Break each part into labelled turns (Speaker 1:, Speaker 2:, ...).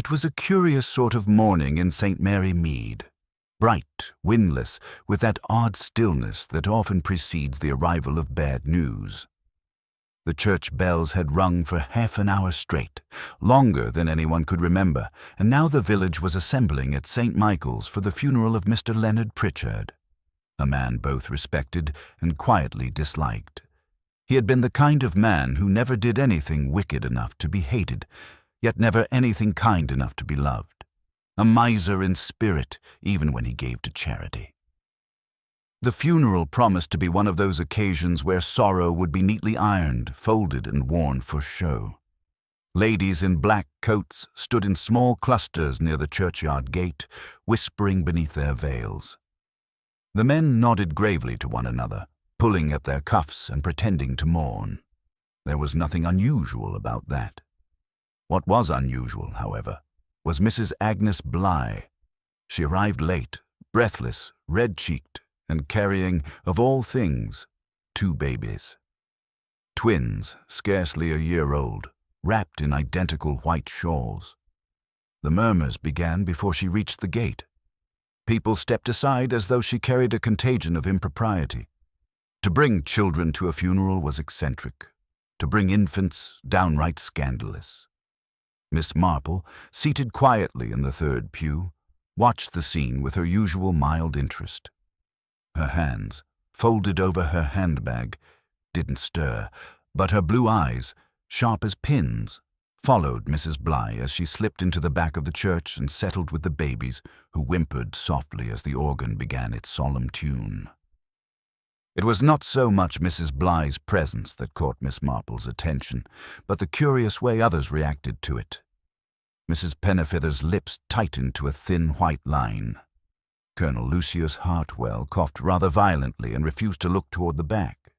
Speaker 1: It was a curious sort of morning in St. Mary Mead, bright, windless, with that odd stillness that often precedes the arrival of bad news. The church bells had rung for half an hour straight, longer than anyone could remember, and now the village was assembling at St. Michael's for the funeral of Mr. Leonard Pritchard, a man both respected and quietly disliked. He had been the kind of man who never did anything wicked enough to be hated, yet never anything kind enough to be loved. A miser in spirit, even when he gave to charity. The funeral promised to be one of those occasions where sorrow would be neatly ironed, folded, and worn for show. Ladies in black coats stood in small clusters near the churchyard gate, whispering beneath their veils. The men nodded gravely to one another, pulling at their cuffs and pretending to mourn. There was nothing unusual about that. What was unusual, however, was Mrs. Agnes Bligh. She arrived late, breathless, red-cheeked, and carrying, of all things, 2 babies. Twins, scarcely a year old, wrapped in identical white shawls. The murmurs began before she reached the gate. People stepped aside as though she carried a contagion of impropriety. To bring children to a funeral was eccentric. To bring infants, downright scandalous. Miss Marple, seated quietly in the 3rd pew, watched the scene with her usual mild interest. Her hands, folded over her handbag, didn't stir, but her blue eyes, sharp as pins, followed Mrs. Bligh as she slipped into the back of the church and settled with the babies, who whimpered softly as the organ began its solemn tune. It was not so much Mrs. Bligh's presence that caught Miss Marple's attention, but the curious way others reacted to it. Mrs. Pennyfeather's lips tightened to a thin white line. Colonel Lucius Hartwell coughed rather violently and refused to look toward the back.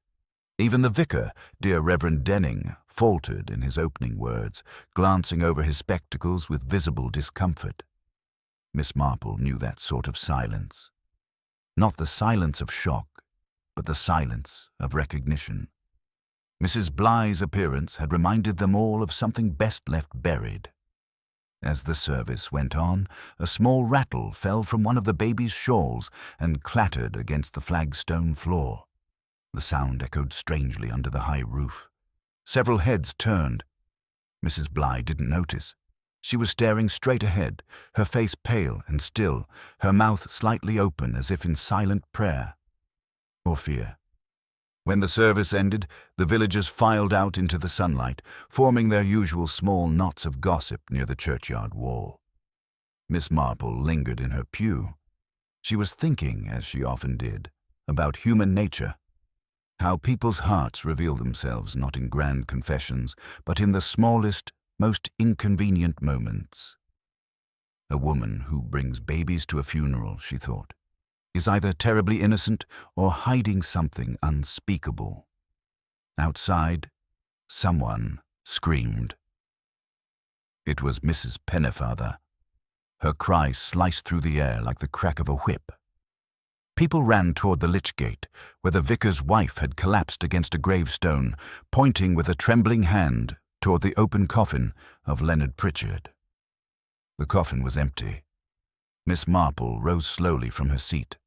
Speaker 1: Even the vicar, dear Reverend Denning, faltered in his opening words, glancing over his spectacles with visible discomfort. Miss Marple knew that sort of silence. Not the silence of shock, but the silence of recognition. Mrs. Bligh's appearance had reminded them all of something best left buried. As the service went on, a small rattle fell from one of the baby's shawls and clattered against the flagstone floor. The sound echoed strangely under the high roof. Several heads turned. Mrs. Bligh didn't notice. She was staring straight ahead, her face pale and still, her mouth slightly open as if in silent prayer. Or fear. When the service ended, the villagers filed out into the sunlight, forming their usual small knots of gossip near the churchyard wall. Miss Marple lingered in her pew. She was thinking, as she often did, about human nature, how people's hearts reveal themselves not in grand confessions, but in the smallest, most inconvenient moments. A woman who brings babies to a funeral, she thought, is either terribly innocent or hiding something unspeakable. Outside, someone screamed. It was Mrs. Pennyfeather. Her cry sliced through the air like the crack of a whip. People ran toward the lich gate, where the vicar's wife had collapsed against a gravestone, pointing with a trembling hand toward the open coffin of Leonard Pritchard. The coffin was empty. Miss Marple rose slowly from her seat.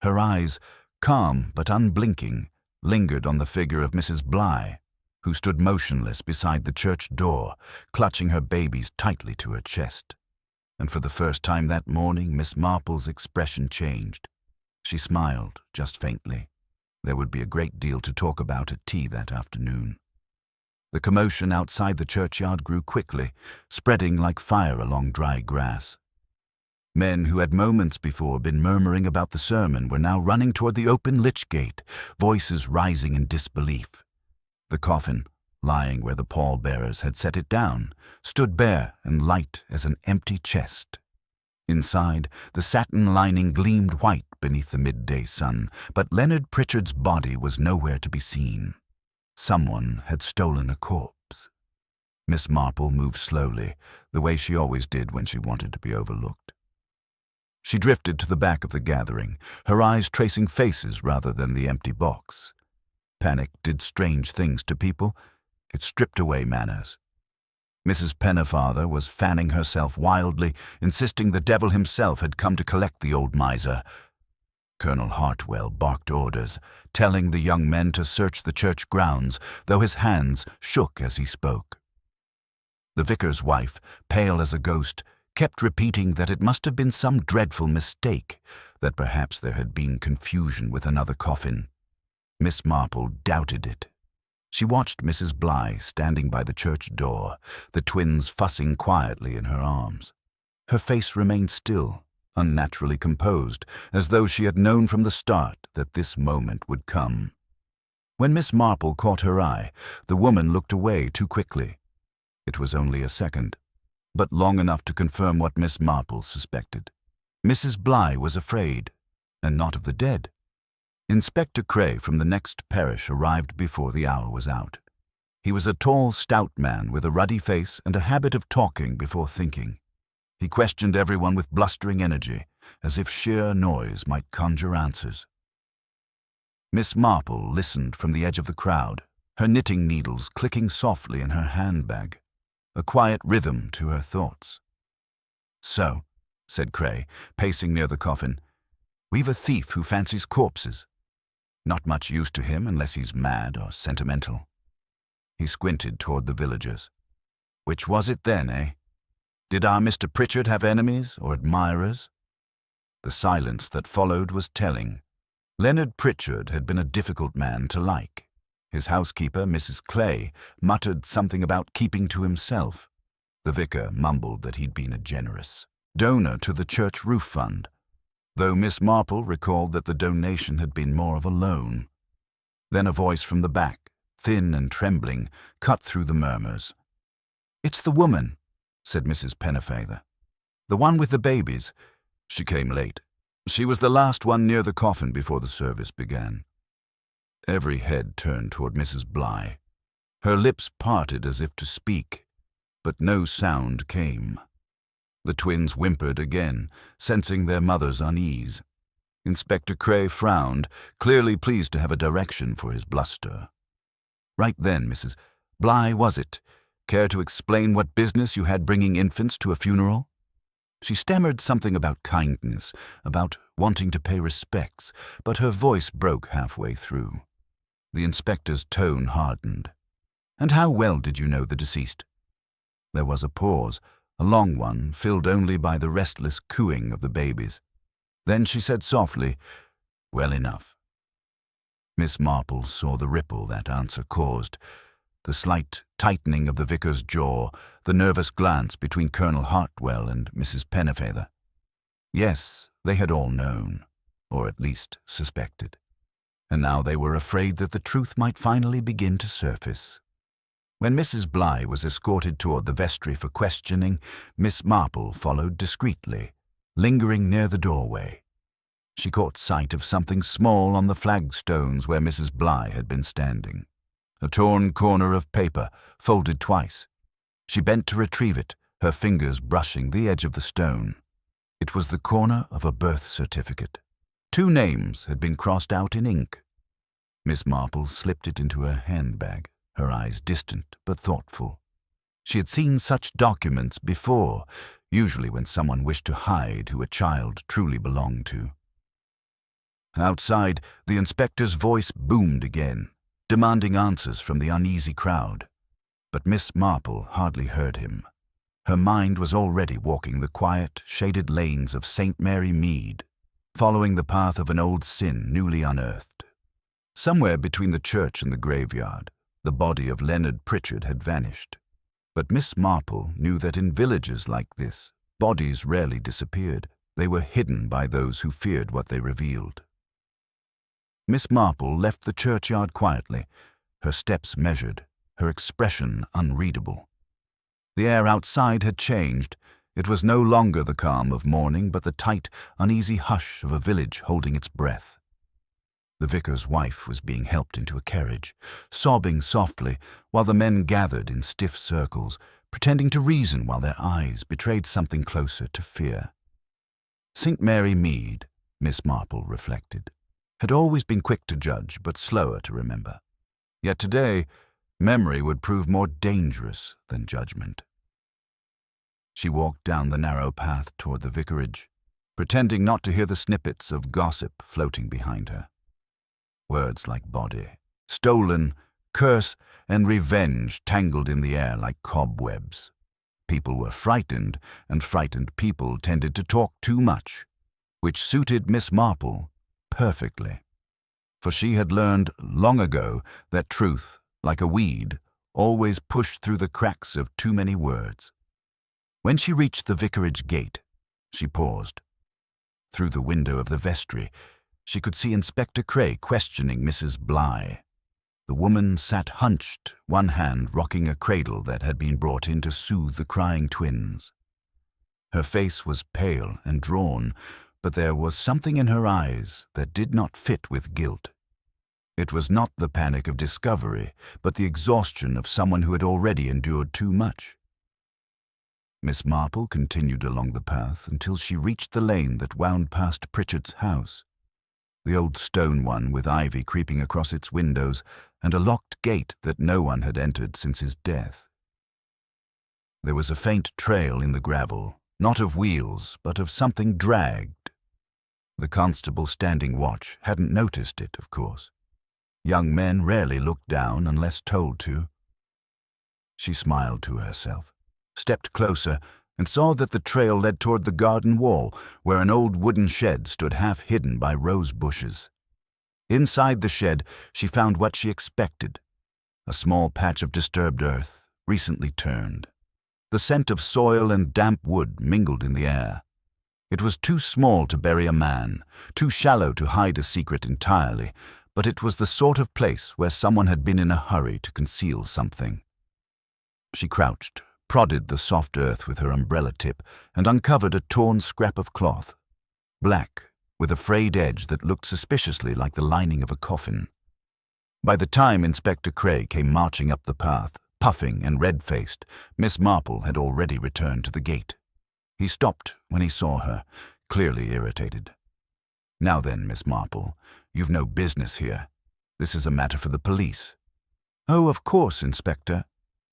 Speaker 1: Her eyes, calm but unblinking, lingered on the figure of Mrs. Bligh, who stood motionless beside the church door, clutching her babies tightly to her chest. And for the first time that morning, Miss Marple's expression changed. She smiled, just faintly. There would be a great deal to talk about at tea that afternoon. The commotion outside the churchyard grew quickly, spreading like fire along dry grass. Men who had moments before been murmuring about the sermon were now running toward the open lich gate, voices rising in disbelief. The coffin, lying where the pallbearers had set it down, stood bare and light as an empty chest. Inside, the satin lining gleamed white beneath the midday sun, but Leonard Pritchard's body was nowhere to be seen. Someone had stolen a corpse. Miss Marple moved slowly, the way she always did when she wanted to be overlooked. She drifted to the back of the gathering, her eyes tracing faces rather than the empty box. Panic did strange things to people. It stripped away manners. Mrs. Pennefather was fanning herself wildly, insisting the devil himself had come to collect the old miser. Colonel Hartwell barked orders, telling the young men to search the church grounds, though his hands shook as he spoke. The vicar's wife, pale as a ghost, kept repeating that it must have been some dreadful mistake, that perhaps there had been confusion with another coffin. Miss Marple doubted it. She watched Mrs. Bligh standing by the church door, the twins fussing quietly in her arms. Her face remained still, unnaturally composed, as though she had known from the start that this moment would come. When Miss Marple caught her eye, the woman looked away too quickly. It was only a second, but long enough to confirm what Miss Marple suspected. Mrs. Bligh was afraid, and not of the dead. Inspector Cray from the next parish arrived before the hour was out. He was a tall, stout man with a ruddy face and a habit of talking before thinking. He questioned everyone with blustering energy, as if sheer noise might conjure answers. Miss Marple listened from the edge of the crowd, her knitting needles clicking softly in her handbag, a quiet rhythm to her thoughts. "So," said Cray, pacing near the coffin, "we've a thief who fancies corpses. Not much use to him unless he's mad or sentimental." He squinted toward the villagers. "Which was it then, eh? Did our Mr. Pritchard have enemies or admirers?" The silence that followed was telling. Leonard Pritchard had been a difficult man to like. His housekeeper, Mrs. Clay, muttered something about keeping to himself. The vicar mumbled that he'd been a generous donor to the church roof fund, though Miss Marple recalled that the donation had been more of a loan. Then a voice from the back, thin and trembling, cut through the murmurs. "It's the woman," said Mrs. Pennefather. "The one with the babies. She came late. She was the last one near the coffin before the service began." Every head turned toward Mrs. Bligh. Her lips parted as if to speak, but no sound came. The twins whimpered again, sensing their mother's unease. Inspector Cray frowned, clearly pleased to have a direction for his bluster. "Right then, Mrs. Bligh, was it? Care to explain what business you had bringing infants to a funeral?" She stammered something about kindness, about wanting to pay respects, but her voice broke halfway through. The inspector's tone hardened. "And how well did you know the deceased?" There was a pause, a long one, filled only by the restless cooing of the babies. Then she said softly, "Well enough." Miss Marple saw the ripple that answer caused, the slight tightening of the vicar's jaw, the nervous glance between Colonel Hartwell and Mrs. Pennefather. Yes, they had all known, or at least suspected. And now they were afraid that the truth might finally begin to surface. When Mrs. Bligh was escorted toward the vestry for questioning, Miss Marple followed discreetly, lingering near the doorway. She caught sight of something small on the flagstones where Mrs. Bligh had been standing. A torn corner of paper, folded twice. She bent to retrieve it, her fingers brushing the edge of the stone. It was the corner of a birth certificate. 2 names had been crossed out in ink. Miss Marple slipped it into her handbag, her eyes distant but thoughtful. She had seen such documents before, usually when someone wished to hide who a child truly belonged to. Outside, the inspector's voice boomed again, demanding answers from the uneasy crowd. But Miss Marple hardly heard him. Her mind was already walking the quiet, shaded lanes of St. Mary Mead, following the path of an old sin newly unearthed. Somewhere between the church and the graveyard, the body of Leonard Pritchard had vanished. But Miss Marple knew that in villages like this, bodies rarely disappeared. They were hidden by those who feared what they revealed. Miss Marple left the churchyard quietly, her steps measured, her expression unreadable. The air outside had changed. It was no longer the calm of morning, but the tight, uneasy hush of a village holding its breath. The vicar's wife was being helped into a carriage, sobbing softly, while the men gathered in stiff circles, pretending to reason while their eyes betrayed something closer to fear. St. Mary Mead, Miss Marple reflected, had always been quick to judge, but slower to remember. Yet today, memory would prove more dangerous than judgment. She walked down the narrow path toward the vicarage, pretending not to hear the snippets of gossip floating behind her. Words like body, stolen, curse, and revenge tangled in the air like cobwebs. People were frightened, and frightened people tended to talk too much, which suited Miss Marple perfectly. For she had learned long ago that truth, like a weed, always pushed through the cracks of too many words. When she reached the vicarage gate, she paused. Through the window of the vestry, she could see Inspector Cray questioning Mrs. Bligh. The woman sat hunched, one hand rocking a cradle that had been brought in to soothe the crying twins. Her face was pale and drawn, but there was something in her eyes that did not fit with guilt. It was not the panic of discovery, but the exhaustion of someone who had already endured too much. Miss Marple continued along the path until she reached the lane that wound past Pritchard's house, the old stone one with ivy creeping across its windows and a locked gate that no one had entered since his death. There was a faint trail in the gravel, not of wheels, but of something dragged. The constable standing watch hadn't noticed it, of course. Young men rarely looked down unless told to. She smiled to herself, stepped closer, and saw that the trail led toward the garden wall, where an old wooden shed stood half hidden by rose bushes. Inside the shed, she found what she expected, a small patch of disturbed earth, recently turned. The scent of soil and damp wood mingled in the air. It was too small to bury a man, too shallow to hide a secret entirely, but it was the sort of place where someone had been in a hurry to conceal something. She crouched, prodded the soft earth with her umbrella tip, and uncovered a torn scrap of cloth, black, with a frayed edge that looked suspiciously like the lining of a coffin. By the time Inspector Cray came marching up the path, puffing and red-faced, Miss Marple had already returned to the gate. He stopped when he saw her, clearly irritated. "Now then, Miss Marple, you've no business here. This is a matter for the police." "Oh, of course, Inspector,"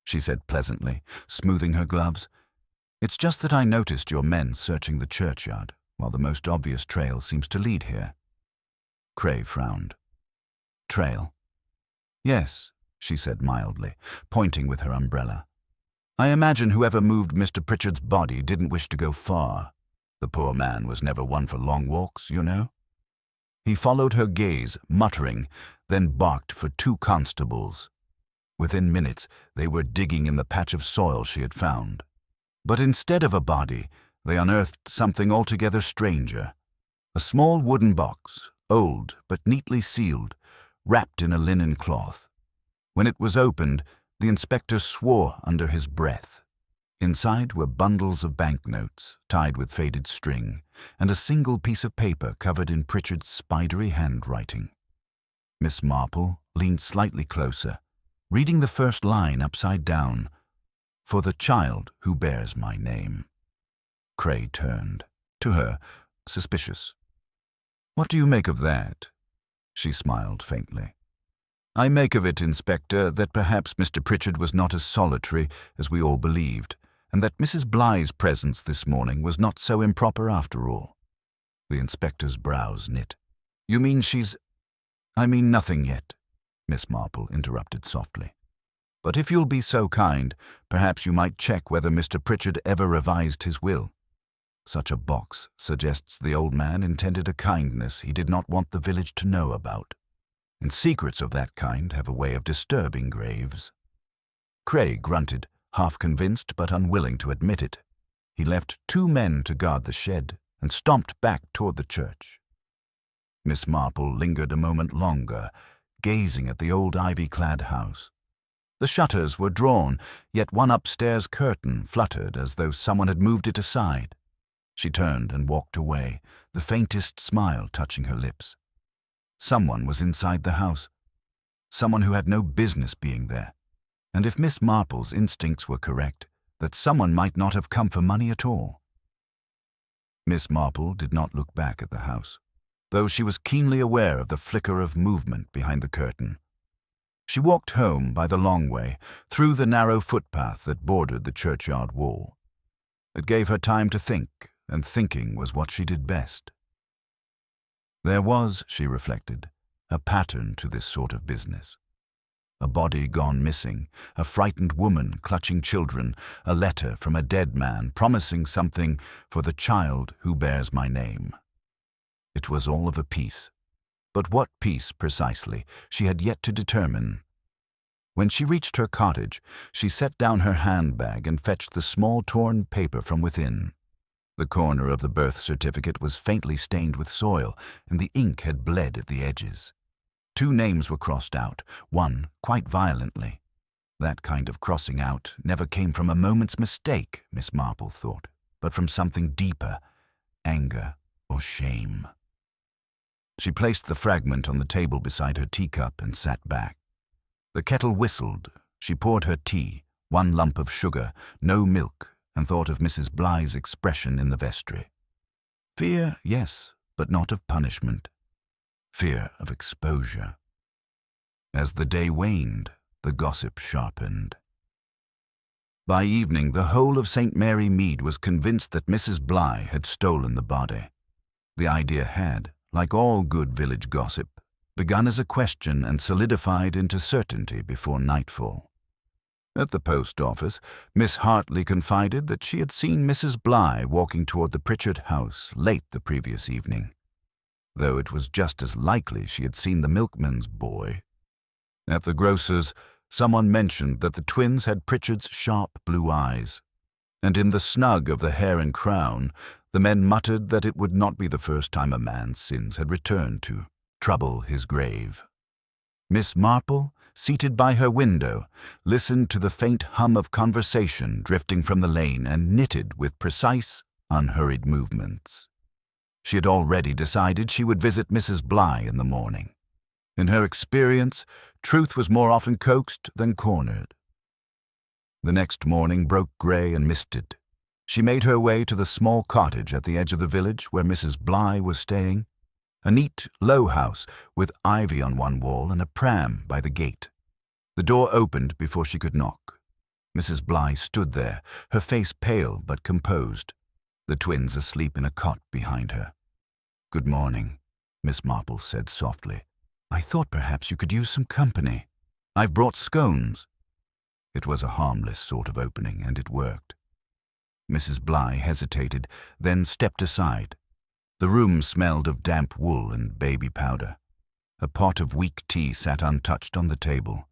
Speaker 1: she said pleasantly, smoothing her gloves. "It's just that I noticed your men searching the churchyard, while the most obvious trail seems to lead here." Cray frowned. "Trail?" "Yes," she said mildly, pointing with her umbrella. "I imagine whoever moved Mr. Pritchard's body didn't wish to go far. The poor man was never one for long walks, you know." He followed her gaze, muttering, then barked for 2 constables. Within minutes, they were digging in the patch of soil she had found. But instead of a body, they unearthed something altogether stranger. A small wooden box, old but neatly sealed, wrapped in a linen cloth. When it was opened, the inspector swore under his breath. Inside were bundles of banknotes, tied with faded string, and a single piece of paper covered in Pritchard's spidery handwriting. Miss Marple leaned slightly closer, reading the first line upside down, "For the child who bears my name." Cray turned, to her, suspicious. "What do you make of that?" She smiled faintly. "I make of it, Inspector, that perhaps Mr. Pritchard was not as solitary as we all believed, and that Mrs. Bligh's presence this morning was not so improper after all." The inspector's brows knit. "You mean she's—" "I mean nothing yet," Miss Marple interrupted softly. "But if you'll be so kind, perhaps you might check whether Mr. Pritchard ever revised his will. Such a box suggests the old man intended a kindness he did not want the village to know about. And secrets of that kind have a way of disturbing graves." Cray grunted, half convinced but unwilling to admit it. He left 2 men to guard the shed and stomped back toward the church. Miss Marple lingered a moment longer, gazing at the old ivy-clad house. The shutters were drawn, yet one upstairs curtain fluttered as though someone had moved it aside. She turned and walked away, the faintest smile touching her lips. Someone was inside the house, someone who had no business being there, and if Miss Marple's instincts were correct, that someone might not have come for money at all. Miss Marple did not look back at the house, though she was keenly aware of the flicker of movement behind the curtain. She walked home by the long way, through the narrow footpath that bordered the churchyard wall. It gave her time to think, and thinking was what she did best. There was, she reflected, a pattern to this sort of business. A body gone missing, a frightened woman clutching children, a letter from a dead man promising something for the child who bears my name. It was all of a piece. But what piece, precisely, she had yet to determine. When she reached her cottage, she set down her handbag and fetched the small torn paper from within. The corner of the birth certificate was faintly stained with soil, and the ink had bled at the edges. 2 names were crossed out, one quite violently. That kind of crossing out never came from a moment's mistake, Miss Marple thought, but from something deeper, anger or shame. She placed the fragment on the table beside her teacup and sat back. The kettle whistled. She poured her tea, 1 lump of sugar, no milk, and thought of Mrs. Bligh's expression in the vestry. Fear, yes, but not of punishment. Fear of exposure. As the day waned, the gossip sharpened. By evening, the whole of St. Mary Mead was convinced that Mrs. Bligh had stolen the body. The idea had, like all good village gossip, begun as a question and solidified into certainty before nightfall. At the post office, Miss Hartley confided that she had seen Mrs. Bligh walking toward the Pritchard house late the previous evening, though it was just as likely she had seen the milkman's boy. At the grocer's, someone mentioned that the twins had Pritchard's sharp blue eyes, and in the snug of the Hare and Crown, the men muttered that it would not be the first time a man's sins had returned to trouble his grave. Miss Marple, seated by her window, listened to the faint hum of conversation drifting from the lane and knitted with precise, unhurried movements. She had already decided she would visit Mrs. Bligh in the morning. In her experience, truth was more often coaxed than cornered. The next morning broke grey and misted. She made her way to the small cottage at the edge of the village where Mrs. Bligh was staying, a neat, low house with ivy on one wall and a pram by the gate. The door opened before she could knock. Mrs. Bligh stood there, her face pale but composed, the twins asleep in a cot behind her. "Good morning," Miss Marple said softly. "I thought perhaps you could use some company. I've brought scones." It was a harmless sort of opening, and it worked. Mrs. Bligh hesitated, then stepped aside. The room smelled of damp wool and baby powder. A pot of weak tea sat untouched on the table.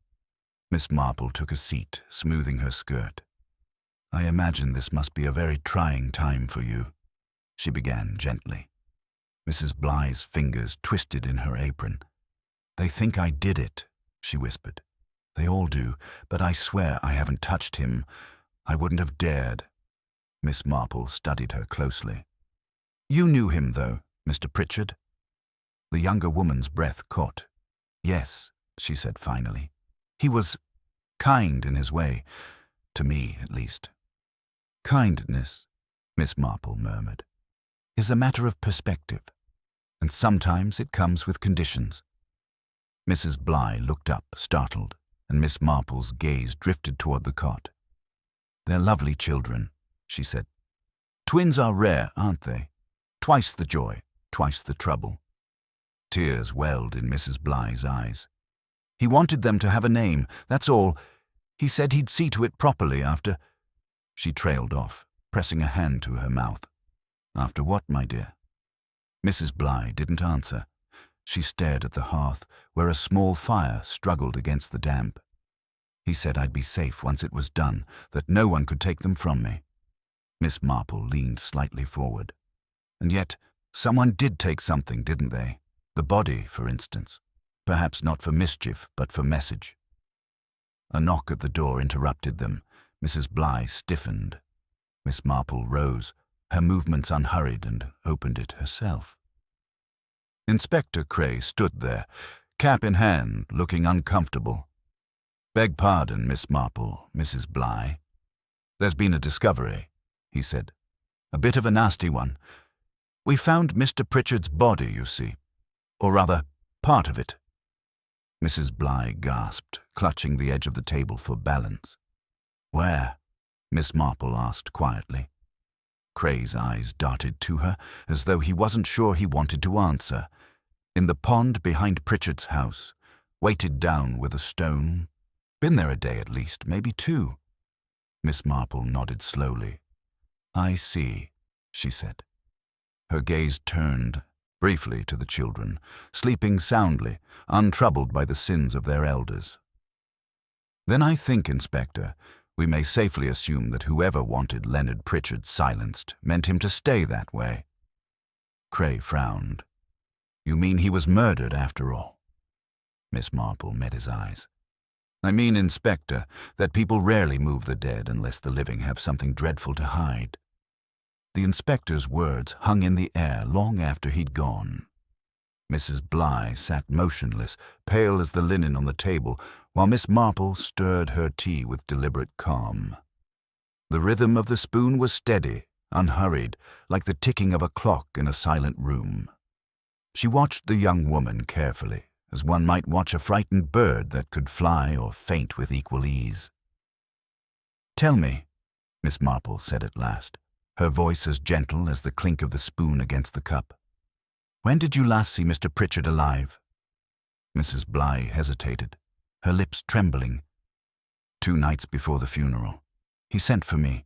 Speaker 1: Miss Marple took a seat, smoothing her skirt. "I imagine this must be a very trying time for you," she began gently. Mrs. Bligh's fingers twisted in her apron. "They think I did it," she whispered. "They all do, but I swear I haven't touched him. I wouldn't have dared." Miss Marple studied her closely. "You knew him, though, Mr. Pritchard?" The younger woman's breath caught. "Yes," she said finally. "He was kind in his way, to me at least." "Kindness," Miss Marple murmured, "is a matter of perspective, and sometimes it comes with conditions." Mrs. Bligh looked up, startled, and Miss Marple's gaze drifted toward the cot. "They're lovely children," she said. "Twins are rare, aren't they? Twice the joy, twice the trouble." Tears welled in Mrs. Bligh's eyes. "He wanted them to have a name, that's all. He said he'd see to it properly after—" She trailed off, pressing a hand to her mouth. "After what, my dear?" Mrs. Bligh didn't answer. She stared at the hearth, where a small fire struggled against the damp. "He said I'd be safe once it was done, that no one could take them from me." Miss Marple leaned slightly forward. "And yet, someone did take something, didn't they? The body, for instance. Perhaps not for mischief, but for message." A knock at the door interrupted them. Mrs. Bligh stiffened. Miss Marple rose, her movements unhurried, and opened it herself. Inspector Cray stood there, cap in hand, looking uncomfortable. "Beg pardon, Miss Marple, Mrs. Bligh. There's been a discovery," he said. "A bit of a nasty one. We found Mr. Pritchard's body, you see. Or rather, part of it." Mrs. Bligh gasped, clutching the edge of the table for balance. "Where?" Miss Marple asked quietly. Cray's eyes darted to her, as though he wasn't sure he wanted to answer. In the pond behind Pritchard's house, weighted down with a stone. Been there a day at least, maybe 2. Miss Marple nodded slowly. I see, she said. Her gaze turned briefly to the children, sleeping soundly, untroubled by the sins of their elders. Then I think, Inspector, we may safely assume that whoever wanted Leonard Pritchard silenced meant him to stay that way. Cray frowned. You mean he was murdered after all? Miss Marple met his eyes. I mean, Inspector, that people rarely move the dead unless the living have something dreadful to hide. The inspector's words hung in the air long after he'd gone. Mrs. Bligh sat motionless, pale as the linen on the table, while Miss Marple stirred her tea with deliberate calm. The rhythm of the spoon was steady, unhurried, like the ticking of a clock in a silent room. She watched the young woman carefully, as one might watch a frightened bird that could fly or faint with equal ease. Tell me, Miss Marple said at last, her voice as gentle as the clink of the spoon against the cup. When did you last see Mr. Pritchard alive? Mrs. Bligh hesitated, her lips trembling. 2 nights before the funeral. He sent for me.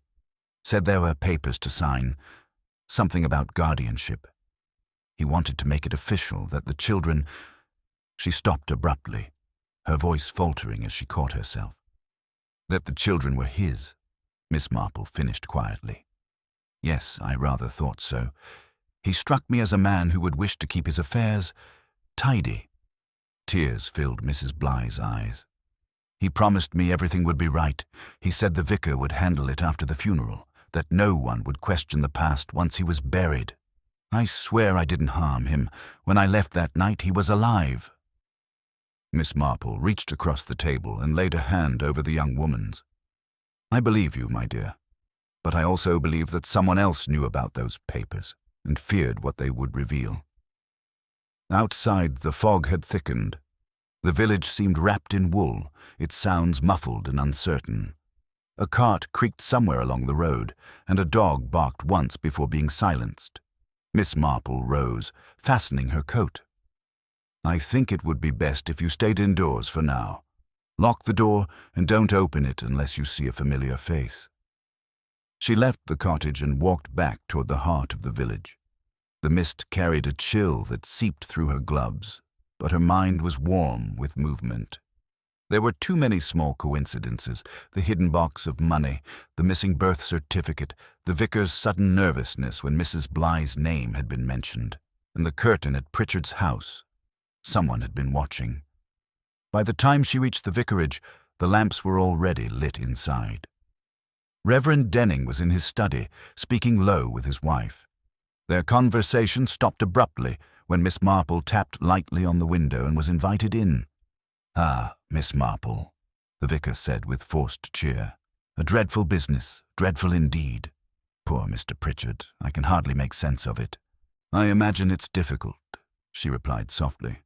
Speaker 1: Said there were papers to sign. Something about guardianship. He wanted to make it official that the children... She stopped abruptly, her voice faltering as she caught herself. That the children were his, Miss Marple finished quietly. Yes, I rather thought so. He struck me as a man who would wish to keep his affairs tidy. Tears filled Mrs. Bligh's eyes. He promised me everything would be right. He said the vicar would handle it after the funeral, that no one would question the past once he was buried. I swear I didn't harm him. When I left that night, he was alive. Miss Marple reached across the table and laid a hand over the young woman's. I believe you, my dear. But I also believe that someone else knew about those papers and feared what they would reveal. Outside, the fog had thickened. The village seemed wrapped in wool, its sounds muffled and uncertain. A cart creaked somewhere along the road, and a dog barked once before being silenced. Miss Marple rose, fastening her coat. I think it would be best if you stayed indoors for now. Lock the door and don't open it unless you see a familiar face. She left the cottage and walked back toward the heart of the village. The mist carried a chill that seeped through her gloves, but her mind was warm with movement. There were too many small coincidences, the hidden box of money, the missing birth certificate, the vicar's sudden nervousness when Mrs. Bligh's name had been mentioned, and the curtain at Pritchard's house. Someone had been watching. By the time she reached the vicarage, the lamps were already lit inside. Reverend Denning was in his study, speaking low with his wife. Their conversation stopped abruptly when Miss Marple tapped lightly on the window and was invited in. Ah, Miss Marple, the vicar said with forced cheer. A dreadful business, dreadful indeed. Poor Mr. Pritchard, I can hardly make sense of it. I imagine it's difficult, she replied softly.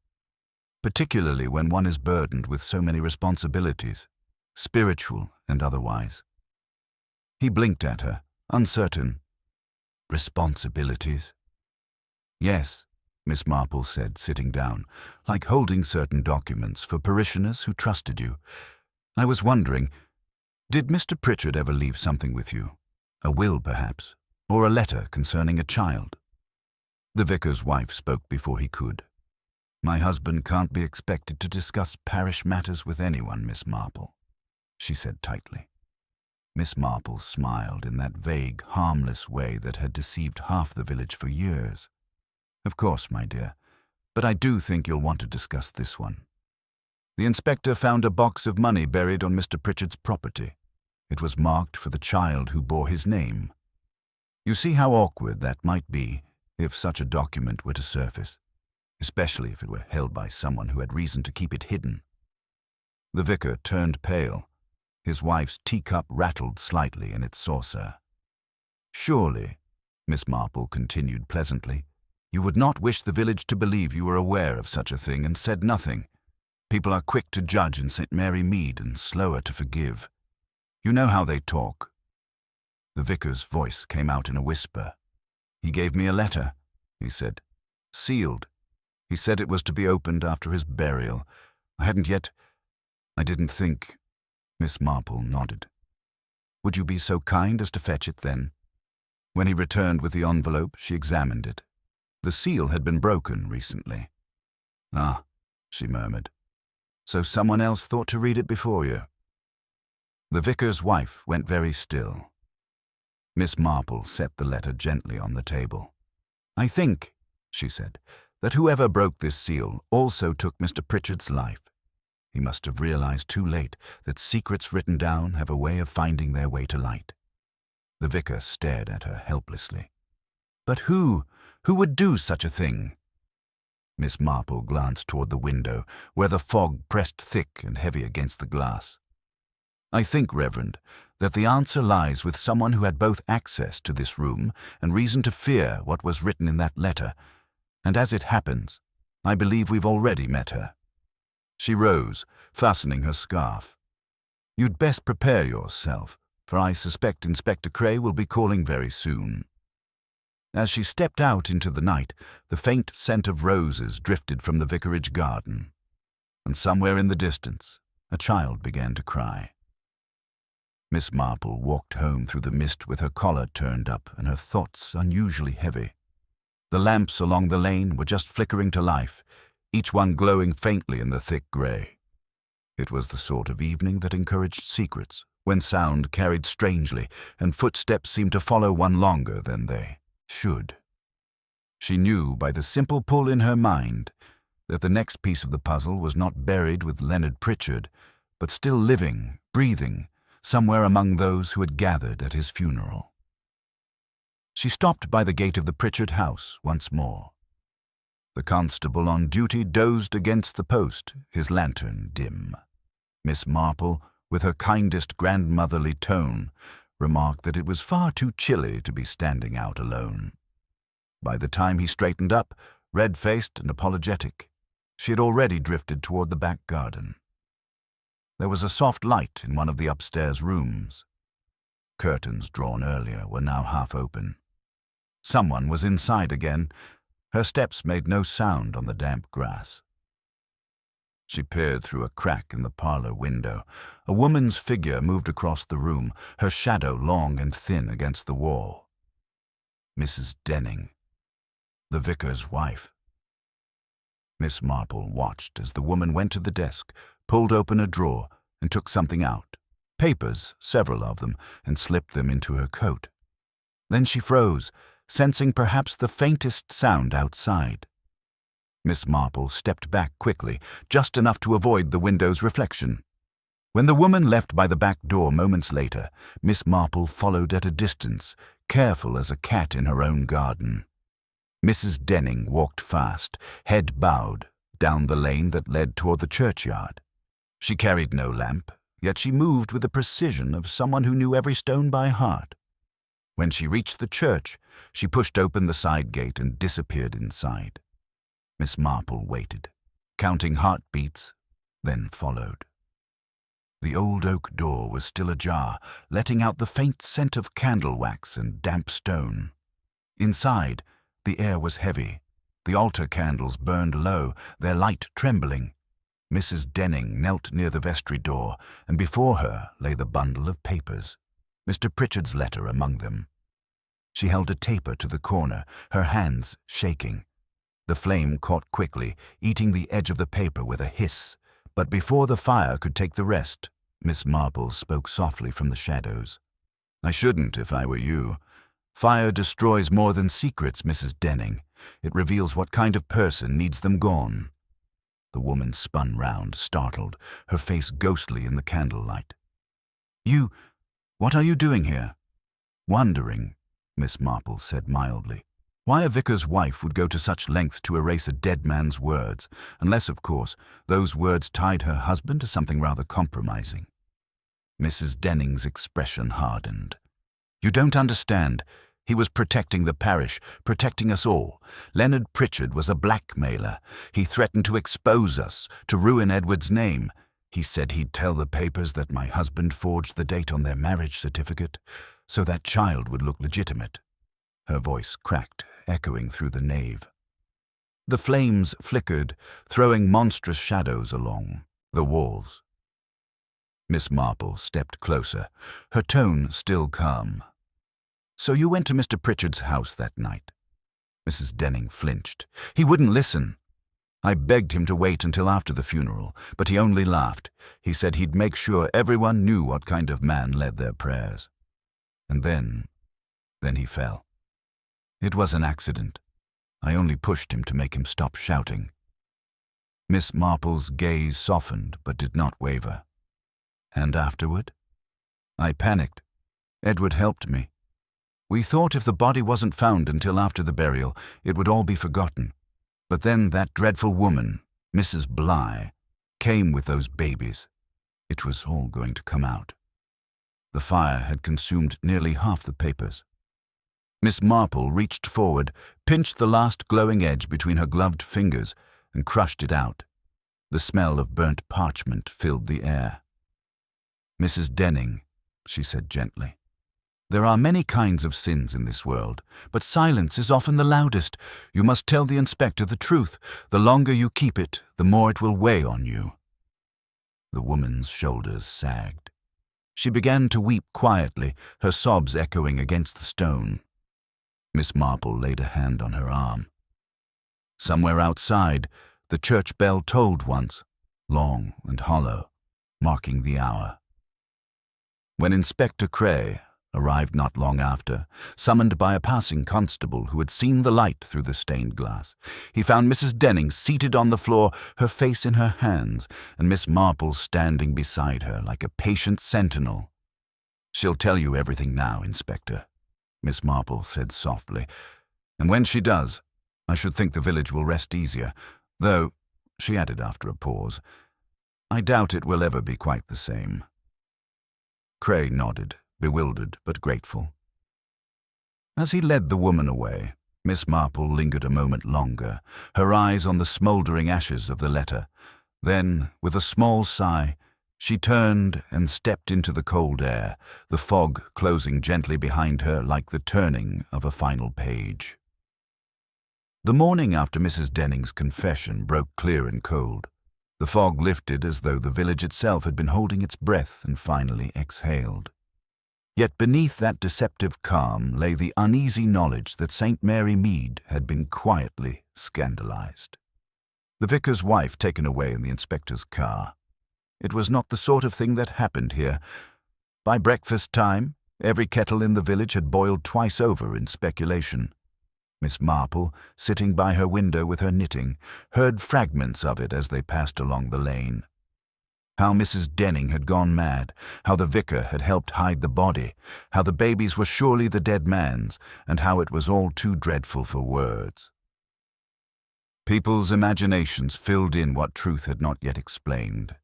Speaker 1: Particularly when one is burdened with so many responsibilities, spiritual and otherwise. He blinked at her, uncertain. Responsibilities? Yes, Miss Marple said, sitting down, like holding certain documents for parishioners who trusted you. I was wondering, did Mr. Pritchard ever leave something with you? A will, perhaps, or a letter concerning a child? The vicar's wife spoke before he could. My husband can't be expected to discuss parish matters with anyone, Miss Marple, she said tightly. Miss Marple smiled in that vague, harmless way that had deceived half the village for years. Of course, my dear, but I do think you'll want to discuss this one. The inspector found a box of money buried on Mr. Pritchard's property. It was marked for the child who bore his name. You see how awkward that might be if such a document were to surface, especially if it were held by someone who had reason to keep it hidden. The vicar turned pale. His wife's teacup rattled slightly in its saucer. Surely, Miss Marple continued pleasantly, you would not wish the village to believe you were aware of such a thing and said nothing. People are quick to judge in St. Mary Mead and slower to forgive. You know how they talk. The vicar's voice came out in a whisper. "He gave me a letter," he said. "Sealed. He said it was to be opened after his burial. I didn't think." Miss Marple nodded. "Would you be so kind as to fetch it then?" When he returned with the envelope, she examined it. The seal had been broken recently. "Ah," she murmured. "So someone else thought to read it before you." The vicar's wife went very still. Miss Marple set the letter gently on the table. "I think," she said, "that whoever broke this seal also took Mr. Pritchard's life. He must have realized too late that secrets written down have a way of finding their way to light." The vicar stared at her helplessly. "But who would do such a thing?" Miss Marple glanced toward the window, where the fog pressed thick and heavy against the glass. "I think, Reverend, that the answer lies with someone who had both access to this room and reason to fear what was written in that letter, and as it happens, I believe we've already met her." She rose, fastening her scarf. "You'd best prepare yourself, for I suspect Inspector Cray will be calling very soon." As she stepped out into the night, the faint scent of roses drifted from the vicarage garden, and somewhere in the distance, a child began to cry. Miss Marple walked home through the mist with her collar turned up and her thoughts unusually heavy. The lamps along the lane were just flickering to life, each one glowing faintly in the thick grey. It was the sort of evening that encouraged secrets, when sound carried strangely and footsteps seemed to follow one longer than they should. She knew by the simple pull in her mind that the next piece of the puzzle was not buried with Leonard Pritchard, but still living, breathing, somewhere among those who had gathered at his funeral. She stopped by the gate of the Pritchard house once more. The constable on duty dozed against the post, his lantern dim. Miss Marple, with her kindest grandmotherly tone, remarked that it was far too chilly to be standing out alone. By the time he straightened up, red-faced and apologetic, she had already drifted toward the back garden. There was a soft light in one of the upstairs rooms. Curtains drawn earlier were now half open. Someone was inside again. Her steps made no sound on the damp grass. She peered through a crack in the parlor window. A woman's figure moved across the room, her shadow long and thin against the wall. Mrs. Denning, the vicar's wife. Miss Marple watched as the woman went to the desk, pulled open a drawer, and took something out, papers, several of them, and slipped them into her coat. Then she froze, sensing perhaps the faintest sound outside. Miss Marple stepped back quickly, just enough to avoid the window's reflection. When the woman left by the back door moments later, Miss Marple followed at a distance, careful as a cat in her own garden. Mrs. Denning walked fast, head bowed, down the lane that led toward the churchyard. She carried no lamp, yet she moved with the precision of someone who knew every stone by heart. When she reached the church, she pushed open the side gate and disappeared inside. Miss Marple waited, counting heartbeats, then followed. The old oak door was still ajar, letting out the faint scent of candle wax and damp stone. Inside, the air was heavy. The altar candles burned low, their light trembling. Mrs. Denning knelt near the vestry door, and before her lay the bundle of papers, Mr. Pritchard's letter among them. She held a taper to the corner, her hands shaking. The flame caught quickly, eating the edge of the paper with a hiss, but before the fire could take the rest, Miss Marple spoke softly from the shadows. "I shouldn't if I were you. Fire destroys more than secrets, Mrs. Denning. It reveals what kind of person needs them gone." The woman spun round, startled, her face ghostly in the candlelight. What are you doing here?" "Wondering," Miss Marple said mildly, "why a vicar's wife would go to such lengths to erase a dead man's words, unless, of course, those words tied her husband to something rather compromising." Mrs. Denning's expression hardened. "You don't understand. He was protecting the parish, protecting us all. Leonard Pritchard was a blackmailer. He threatened to expose us, to ruin Edward's name. He said he'd tell the papers that my husband forged the date on their marriage certificate. so that child would look legitimate. Her voice cracked, echoing through the nave. The flames flickered, throwing monstrous shadows along the walls. Miss Marple stepped closer, her tone still calm. "So you went to Mr. Pritchard's house that night?" Mrs. Denning flinched. "He wouldn't listen. I begged him to wait until after the funeral, but he only laughed. He said he'd make sure everyone knew what kind of man led their prayers. And then he fell. It was an accident. I only pushed him to make him stop shouting." Miss Marple's gaze softened but did not waver. "And afterward?" "I panicked. Edward helped me. We thought if the body wasn't found until after the burial, it would all be forgotten. But then that dreadful woman, Mrs. Bligh, came with those babies. It was all going to come out." The fire had consumed nearly half the papers. Miss Marple reached forward, pinched the last glowing edge between her gloved fingers, and crushed it out. The smell of burnt parchment filled the air. "Mrs. Denning," she said gently, "there are many kinds of sins in this world, but silence is often the loudest. You must tell the inspector the truth. The longer you keep it, the more it will weigh on you." The woman's shoulders sagged. She began to weep quietly, her sobs echoing against the stone. Miss Marple laid a hand on her arm. Somewhere outside, the church bell tolled once, long and hollow, marking the hour. When Inspector Cray arrived not long after, summoned by a passing constable who had seen the light through the stained glass, he found Mrs. Denning seated on the floor, her face in her hands, and Miss Marple standing beside her like a patient sentinel. "She'll tell you everything now, Inspector," Miss Marple said softly, "and when she does, I should think the village will rest easier, though," she added after a pause, "I doubt it will ever be quite the same." Cray nodded, bewildered but grateful. As he led the woman away, Miss Marple lingered a moment longer, her eyes on the smouldering ashes of the letter. Then, with a small sigh, she turned and stepped into the cold air, the fog closing gently behind her like the turning of a final page. The morning after Mrs. Denning's confession broke clear and cold. The fog lifted as though the village itself had been holding its breath and finally exhaled. Yet beneath that deceptive calm lay the uneasy knowledge that St. Mary Mead had been quietly scandalized. The vicar's wife taken away in the inspector's car. It was not the sort of thing that happened here. By breakfast time, every kettle in the village had boiled twice over in speculation. Miss Marple, sitting by her window with her knitting, heard fragments of it as they passed along the lane. How Mrs. Denning had gone mad, how the vicar had helped hide the body, how the babies were surely the dead man's, and how it was all too dreadful for words. People's imaginations filled in what truth had not yet explained.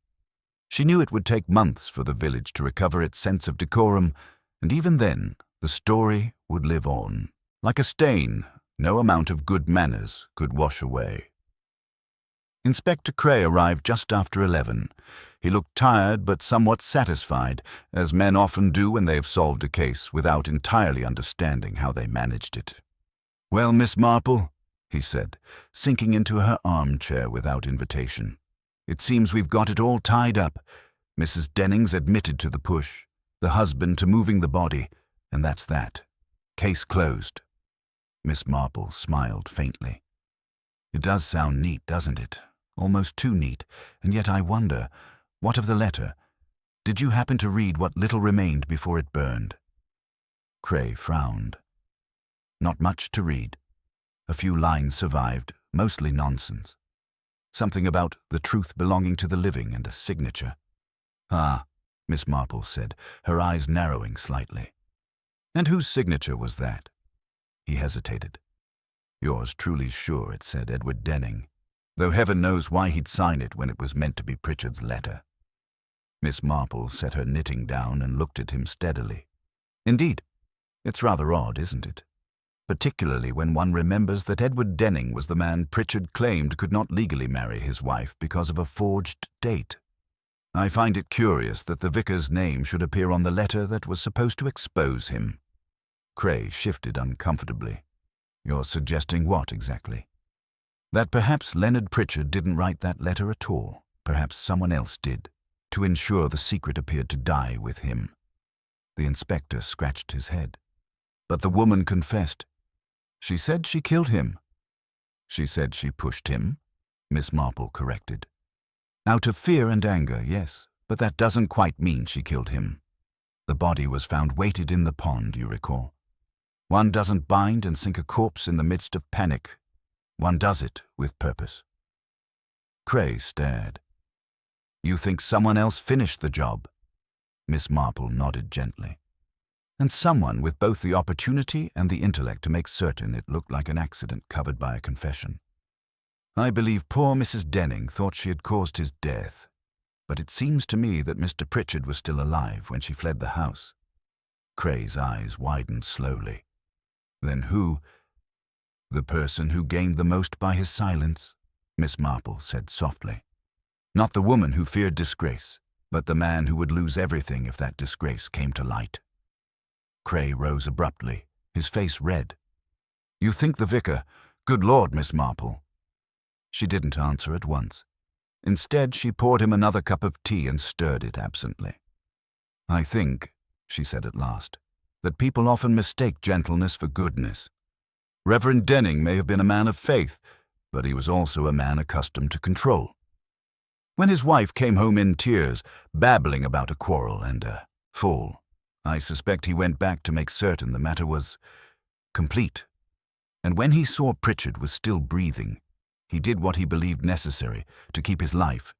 Speaker 1: She knew it would take months for the village to recover its sense of decorum, and even then, the story would live on. Like a stain, no amount of good manners could wash away. Inspector Cray arrived just after 11. He looked tired but somewhat satisfied, as men often do when they have solved a case without entirely understanding how they managed it. "Well, Miss Marple," he said, sinking into her armchair without invitation, "it seems we've got it all tied up. Mrs. Denning's admitted to the push, the husband to moving the body, and that's that. Case closed." Miss Marple smiled faintly. "It does sound neat, doesn't it? Almost too neat, and yet I wonder, what of the letter? Did you happen to read what little remained before it burned?" Cray frowned. "Not much to read. A few lines survived, mostly nonsense. Something about the truth belonging to the living and a signature." "Ah," Miss Marple said, her eyes narrowing slightly. "And whose signature was that?" He hesitated. "Yours truly sure it said Edward Denning, though heaven knows why he'd sign it when it was meant to be Pritchard's letter." Miss Marple set her knitting down and looked at him steadily. "Indeed, it's rather odd, isn't it? Particularly when one remembers that Edward Denning was the man Pritchard claimed could not legally marry his wife because of a forged date. I find it curious that the vicar's name should appear on the letter that was supposed to expose him." Cray shifted uncomfortably. "You're suggesting what, exactly?" "That perhaps Leonard Pritchard didn't write that letter at all. Perhaps someone else did, to ensure the secret appeared to die with him." The inspector scratched his head. "But the woman confessed. She said she killed him." "She said she pushed him," Miss Marple corrected. "Out of fear and anger, yes, but that doesn't quite mean she killed him. The body was found weighted in the pond, you recall. One doesn't bind and sink a corpse in the midst of panic. One does it with purpose." Cray stared. "You think someone else finished the job?" Miss Marple nodded gently. "And someone with both the opportunity and the intellect to make certain it looked like an accident covered by a confession. I believe poor Mrs. Denning thought she had caused his death, but it seems to me that Mr. Pritchard was still alive when she fled the house." Cray's eyes widened slowly. "Then who—" "The person who gained the most by his silence," Miss Marple said softly. "Not the woman who feared disgrace, but the man who would lose everything if that disgrace came to light." Cray rose abruptly, his face red. "You think the vicar— Good Lord, Miss Marple." She didn't answer at once. Instead, she poured him another cup of tea and stirred it absently. "I think," she said at last, "that people often mistake gentleness for goodness. Reverend Denning may have been a man of faith, but he was also a man accustomed to control. When his wife came home in tears, babbling about a quarrel and a fall, I suspect he went back to make certain the matter was complete. And when he saw Pritchard was still breathing, he did what he believed necessary to keep his life,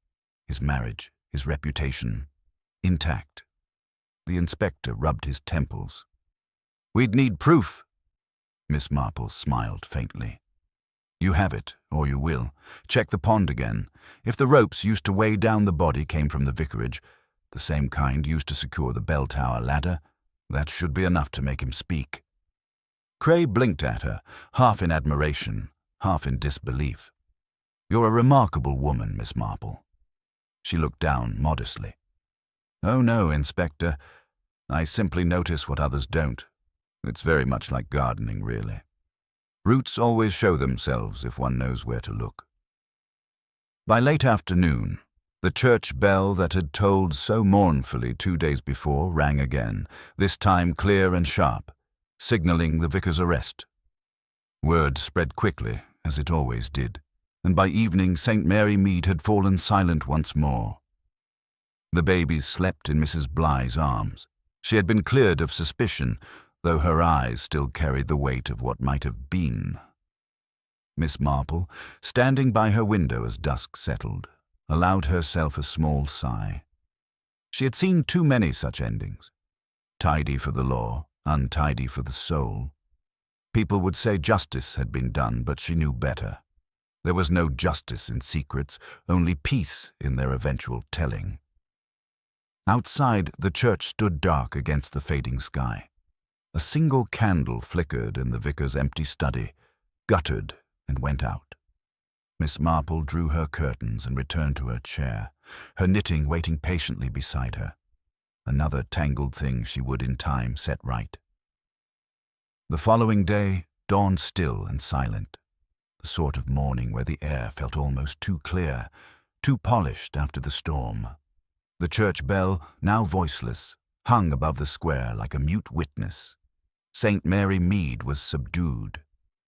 Speaker 1: his marriage, his reputation intact." The inspector rubbed his temples. "We'd need proof." Miss Marple smiled faintly. "You have it, or you will. Check the pond again. If the ropes used to weigh down the body came from the vicarage, the same kind used to secure the bell tower ladder, that should be enough to make him speak." Cray blinked at her, half in admiration, half in disbelief. "You're a remarkable woman, Miss Marple." She looked down modestly. "Oh no, Inspector. I simply notice what others don't. It's very much like gardening, really. Roots always show themselves if one knows where to look." By late afternoon, the church bell that had tolled so mournfully 2 days before rang again, this time clear and sharp, signaling the vicar's arrest. Word spread quickly, as it always did, and by evening St. Mary Mead had fallen silent once more. The babies slept in Mrs. Bly's arms. She had been cleared of suspicion, though her eyes still carried the weight of what might have been. Miss Marple, standing by her window as dusk settled, allowed herself a small sigh. She had seen too many such endings. Tidy for the law, untidy for the soul. People would say justice had been done, but she knew better. There was no justice in secrets, only peace in their eventual telling. Outside, the church stood dark against the fading sky. A single candle flickered in the vicar's empty study, guttered, and went out. Miss Marple drew her curtains and returned to her chair, her knitting waiting patiently beside her. Another tangled thing she would in time set right. The following day dawned still and silent, the sort of morning where the air felt almost too clear, too polished after the storm. The church bell, now voiceless, hung above the square like a mute witness. St. Mary Mead was subdued.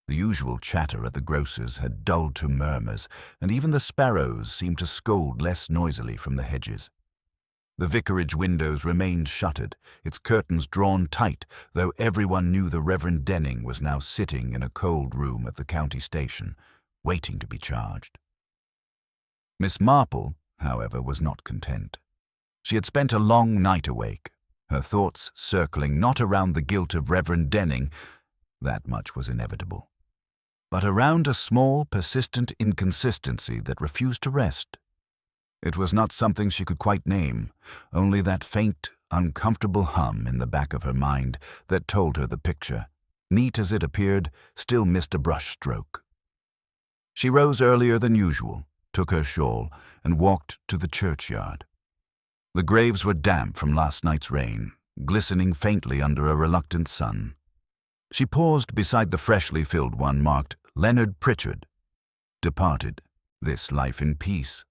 Speaker 1: The usual chatter at the grocer's had dulled to murmurs, and even the sparrows seemed to scold less noisily from the hedges. The vicarage windows remained shuttered, its curtains drawn tight, though everyone knew the Reverend Denning was now sitting in a cold room at the county station, waiting to be charged. Miss Marple, however, was not content. She had spent a long night awake, her thoughts circling not around the guilt of Reverend Denning, that much was inevitable, but around a small, persistent inconsistency that refused to rest. It was not something she could quite name, only that faint, uncomfortable hum in the back of her mind that told her the picture, neat as it appeared, still missed a brushstroke. She rose earlier than usual, took her shawl, and walked to the churchyard. The graves were damp from last night's rain, glistening faintly under a reluctant sun. She paused beside the freshly filled one marked Leonard Pritchard, departed, this life in peace.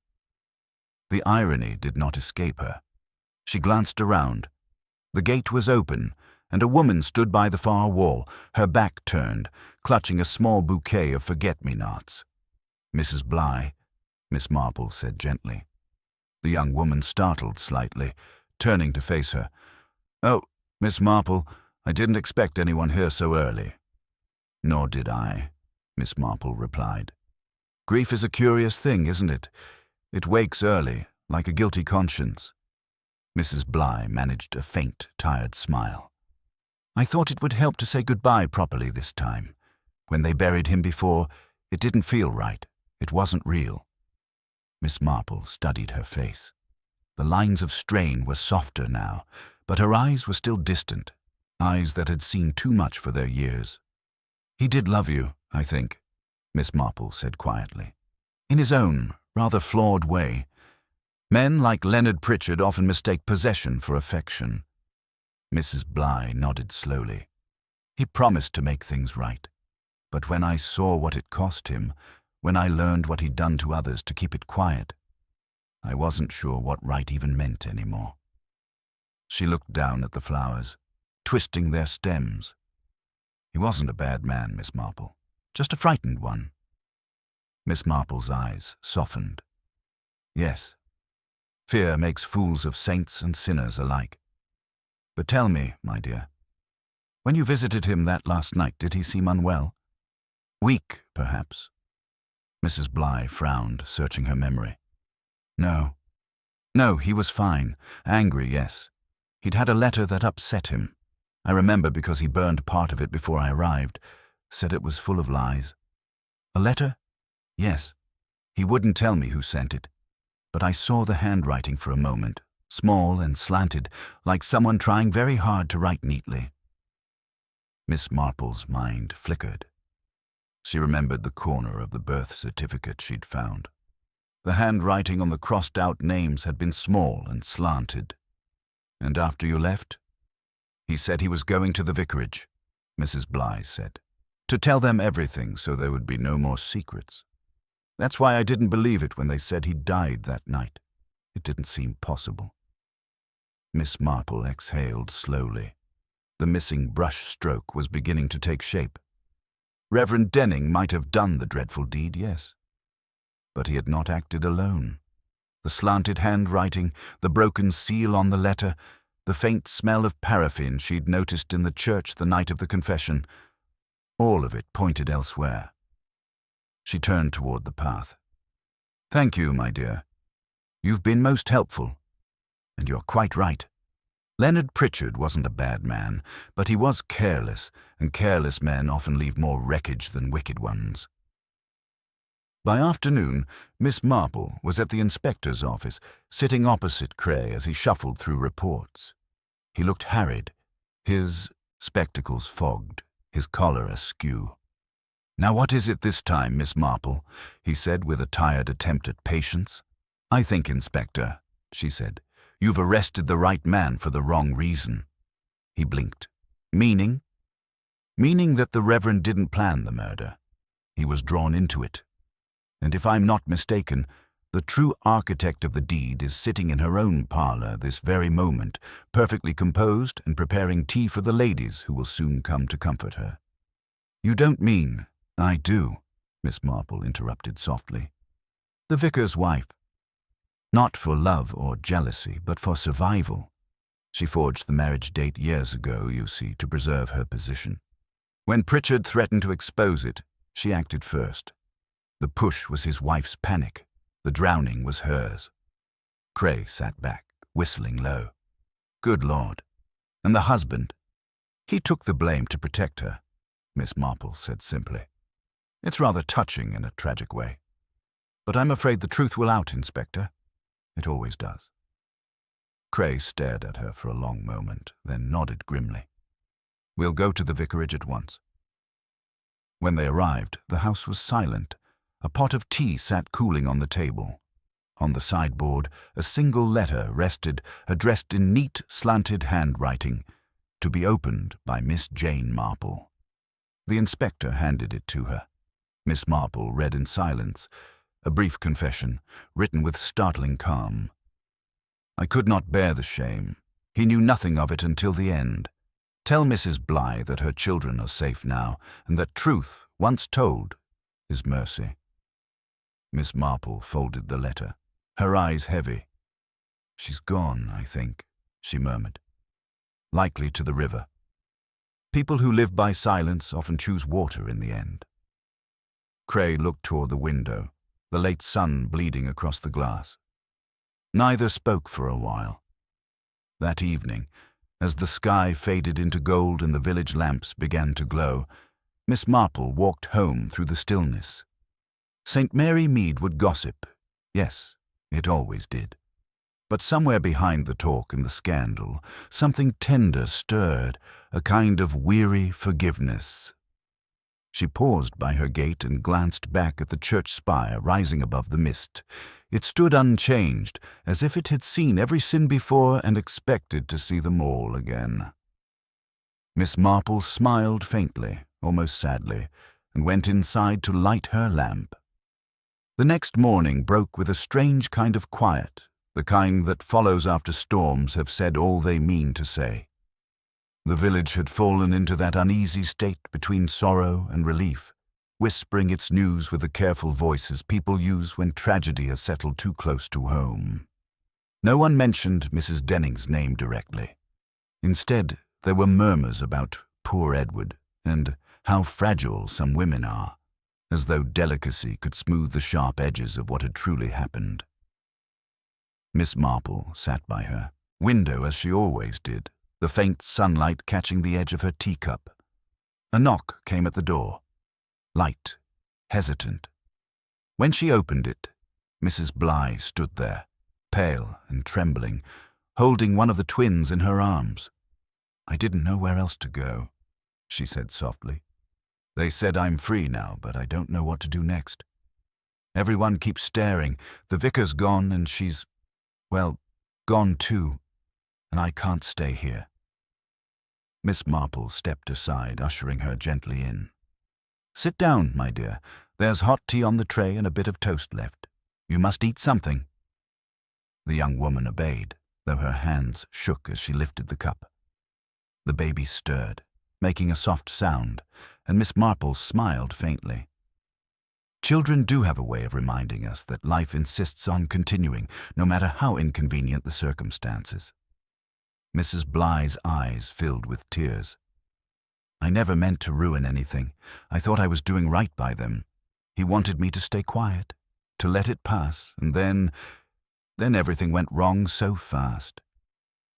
Speaker 1: The irony did not escape her. She glanced around. The gate was open, and a woman stood by the far wall, her back turned, clutching a small bouquet of forget-me-nots. "Mrs. Bly," Miss Marple said gently. The young woman startled slightly, turning to face her. "Oh, Miss Marple, I didn't expect anyone here so early." "Nor did I," Miss Marple replied. "Grief is a curious thing, isn't it? It wakes early, like a guilty conscience." Mrs. Bly managed a faint, tired smile. "I thought it would help to say goodbye properly this time. When they buried him before, it didn't feel right. It wasn't real." Miss Marple studied her face. The lines of strain were softer now, but her eyes were still distant, eyes that had seen too much for their years. "He did love you, I think," Miss Marple said quietly. "In his own, rather flawed way. Men like Leonard Pritchard often mistake possession for affection." Mrs. Bly nodded slowly. "He promised to make things right. But when I saw what it cost him, when I learned what he'd done to others to keep it quiet, I wasn't sure what right even meant anymore." She looked down at the flowers, twisting their stems. "He wasn't a bad man, Miss Marple. Just a frightened one." Miss Marple's eyes softened. "Yes, fear makes fools of saints and sinners alike. But tell me, my dear, when you visited him that last night, did he seem unwell? Weak, perhaps?" Mrs. Bly frowned, searching her memory. No, he was fine. Angry, yes. He'd had a letter that upset him. I remember because he burned part of it before I arrived, said it was full of lies." "A letter?" "Yes. He wouldn't tell me who sent it. But I saw the handwriting for a moment, small and slanted, like someone trying very hard to write neatly." Miss Marple's mind flickered. She remembered the corner of the birth certificate she'd found. The handwriting on the crossed-out names had been small and slanted. "And after you left?" "He said he was going to the vicarage," Mrs. Bly said, "to tell them everything so there would be no more secrets. That's why I didn't believe it when they said he died that night. It didn't seem possible." Miss Marple exhaled slowly. The missing brush stroke was beginning to take shape. Reverend Denning might have done the dreadful deed, yes. But he had not acted alone. The slanted handwriting, the broken seal on the letter, the faint smell of paraffin she'd noticed in the church the night of the confession, all of it pointed elsewhere. She turned toward the path. "Thank you, my dear. You've been most helpful. And you're quite right. Leonard Pritchard wasn't a bad man, but he was careless, and careless men often leave more wreckage than wicked ones." By afternoon, Miss Marple was at the inspector's office, sitting opposite Cray as he shuffled through reports. He looked harried, his spectacles fogged, his collar askew. "Now what is it this time, Miss Marple?" he said with a tired attempt at patience. "I think, Inspector," she said, "you've arrested the right man for the wrong reason." He blinked. "Meaning?" "Meaning that the Reverend didn't plan the murder. He was drawn into it. And if I'm not mistaken, the true architect of the deed is sitting in her own parlor this very moment, perfectly composed and preparing tea for the ladies who will soon come to comfort her." "You don't mean—" "I do," Miss Marple interrupted softly. "The vicar's wife. Not for love or jealousy, but for survival. She forged the marriage date years ago, you see, to preserve her position. When Pritchard threatened to expose it, she acted first. The push was his wife's panic. The drowning was hers." Cray sat back, whistling low. "Good Lord. And the husband?" "He took the blame to protect her," Miss Marple said simply. "It's rather touching in a tragic way. But I'm afraid the truth will out, Inspector. It always does." Cray stared at her for a long moment, then nodded grimly. "We'll go to the vicarage at once." When they arrived, the house was silent. A pot of tea sat cooling on the table. On the sideboard, a single letter rested, addressed in neat, slanted handwriting, to be opened by Miss Jane Marple. The inspector handed it to her. Miss Marple read in silence, a brief confession, written with startling calm. I could not bear the shame. He knew nothing of it until the end. Tell Mrs. Bly that her children are safe now, and that truth, once told, is mercy. Miss Marple folded the letter, her eyes heavy. She's gone, I think, she murmured. Likely to the river. People who live by silence often choose water in the end. Cray looked toward the window, the late sun bleeding across the glass. Neither spoke for a while. That evening, as the sky faded into gold and the village lamps began to glow, Miss Marple walked home through the stillness. St. Mary Mead would gossip. Yes, it always did. But somewhere behind the talk and the scandal, something tender stirred, a kind of weary forgiveness. She paused by her gate and glanced back at the church spire rising above the mist. It stood unchanged, as if it had seen every sin before and expected to see them all again. Miss Marple smiled faintly, almost sadly, and went inside to light her lamp. The next morning broke with a strange kind of quiet, the kind that follows after storms have said all they mean to say. The village had fallen into that uneasy state between sorrow and relief, whispering its news with the careful voices people use when tragedy has settled too close to home. No one mentioned Mrs. Denning's name directly. Instead, there were murmurs about poor Edward and how fragile some women are, as though delicacy could smooth the sharp edges of what had truly happened. Miss Marple sat by her window as she always did, the faint sunlight catching the edge of her teacup. A knock came at the door. Light, hesitant. When she opened it, Mrs. Bly stood there, pale and trembling, holding one of the twins in her arms. I didn't know where else to go, she said softly. They said I'm free now, but I don't know what to do next. Everyone keeps staring. The vicar's gone and she's, well, gone too, and I can't stay here. Miss Marple stepped aside, ushering her gently in. Sit down, my dear. There's hot tea on the tray and a bit of toast left. You must eat something. The young woman obeyed, though her hands shook as she lifted the cup. The baby stirred, making a soft sound, and Miss Marple smiled faintly. Children do have a way of reminding us that life insists on continuing, no matter how inconvenient the circumstances. Mrs. Bly's eyes filled with tears. I never meant to ruin anything. I thought I was doing right by them. He wanted me to stay quiet, to let it pass, and then everything went wrong so fast.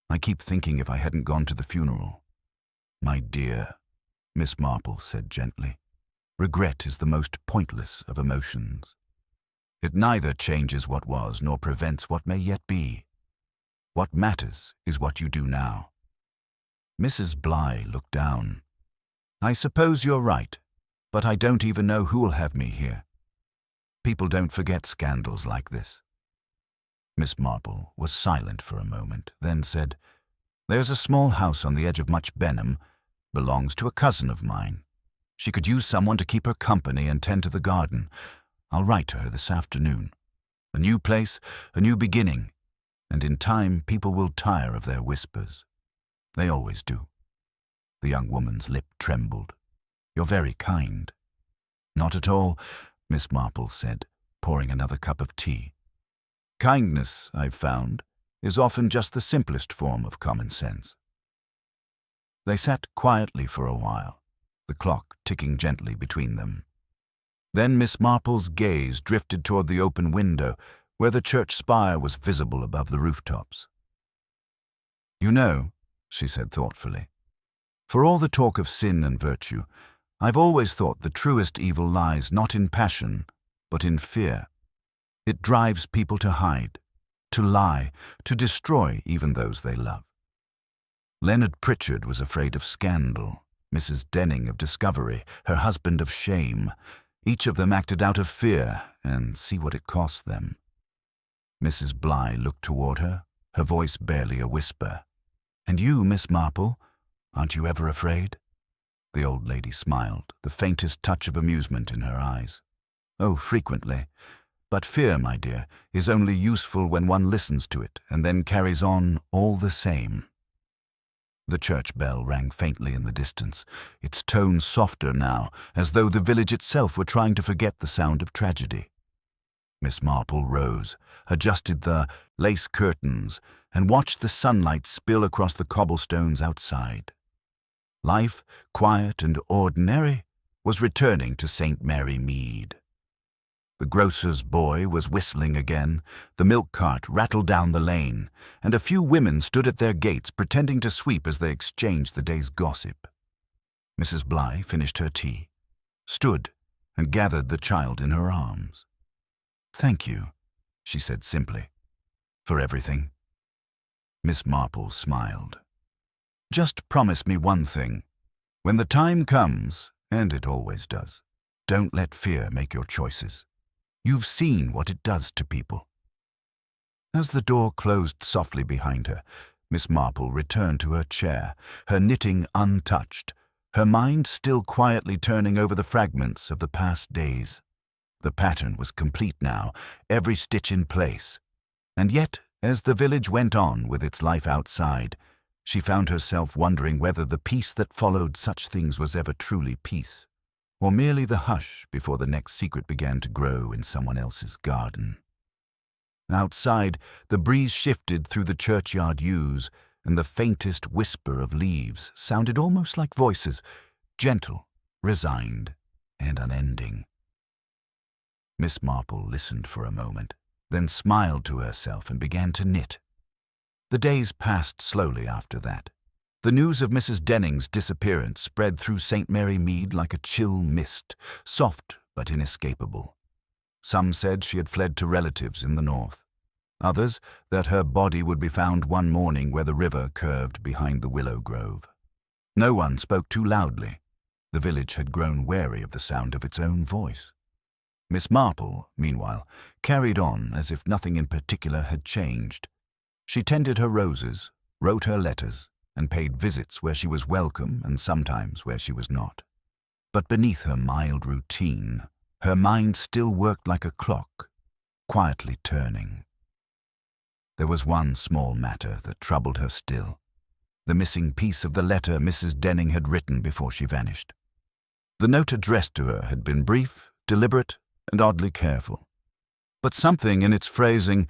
Speaker 1: I keep thinking if I hadn't gone to the funeral. My dear, Miss Marple said gently, regret is the most pointless of emotions. It neither changes what was nor prevents what may yet be. What matters is what you do now. Mrs. Bly looked down. I suppose you're right, but I don't even know who'll have me here. People don't forget scandals like this. Miss Marple was silent for a moment, then said, There's a small house on the edge of Much Benham, belongs to a cousin of mine. She could use someone to keep her company and tend to the garden. I'll write to her this afternoon. A new place, a new beginning, and in time people will tire of their whispers. They always do. The young woman's lip trembled. You're very kind. Not at all, Miss Marple said, pouring another cup of tea. Kindness, I've found, is often just the simplest form of common sense. They sat quietly for a while, the clock ticking gently between them. Then Miss Marple's gaze drifted toward the open window, where the church spire was visible above the rooftops. You know, she said thoughtfully, for all the talk of sin and virtue, I've always thought the truest evil lies not in passion, but in fear. It drives people to hide, to lie, to destroy even those they love. Leonard Pritchard was afraid of scandal, Mrs. Denning of discovery, her husband of shame. Each of them acted out of fear, and see what it cost them. Mrs. Bligh looked toward her, her voice barely a whisper. "And you, Miss Marple, aren't you ever afraid?" The old lady smiled, the faintest touch of amusement in her eyes. "Oh, frequently. But fear, my dear, is only useful when one listens to it and then carries on all the same." The church bell rang faintly in the distance, its tone softer now, as though the village itself were trying to forget the sound of tragedy. Miss Marple rose, adjusted the lace curtains, and watched the sunlight spill across the cobblestones outside. Life, quiet and ordinary, was returning to St. Mary Mead. The grocer's boy was whistling again, the milk cart rattled down the lane, and a few women stood at their gates pretending to sweep as they exchanged the day's gossip. Mrs. Bligh finished her tea, stood, and gathered the child in her arms. "Thank you," she said simply, "for everything." Miss Marple smiled. "Just promise me one thing. When the time comes, and it always does, don't let fear make your choices. You've seen what it does to people." As the door closed softly behind her, Miss Marple returned to her chair, her knitting untouched, her mind still quietly turning over the fragments of the past days. The pattern was complete now, every stitch in place. And yet, as the village went on with its life outside, she found herself wondering whether the peace that followed such things was ever truly peace, or merely the hush before the next secret began to grow in someone else's garden. Outside, the breeze shifted through the churchyard yews, and the faintest whisper of leaves sounded almost like voices, gentle, resigned, and unending. Miss Marple listened for a moment, then smiled to herself and began to knit. The days passed slowly after that. The news of Mrs. Denning's disappearance spread through St. Mary Mead like a chill mist, soft but inescapable. Some said she had fled to relatives in the north. Others, that her body would be found one morning where the river curved behind the willow grove. No one spoke too loudly. The village had grown wary of the sound of its own voice. Miss Marple, meanwhile, carried on as if nothing in particular had changed. She tended her roses, wrote her letters, and paid visits where she was welcome and sometimes where she was not. But beneath her mild routine, her mind still worked like a clock, quietly turning. There was one small matter that troubled her still, the missing piece of the letter Mrs. Denning had written before she vanished. The note addressed to her had been brief, deliberate, and oddly careful. But something in its phrasing,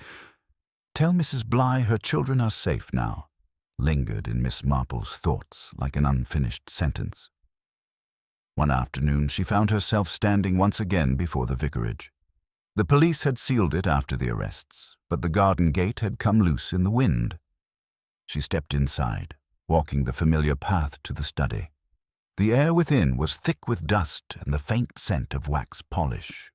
Speaker 1: "Tell Mrs. Bligh her children are safe now," lingered in Miss Marple's thoughts like an unfinished sentence. One afternoon she found herself standing once again before the vicarage. The police had sealed it after the arrests, but the garden gate had come loose in the wind. She stepped inside, walking the familiar path to the study. The air within was thick with dust and the faint scent of wax polish.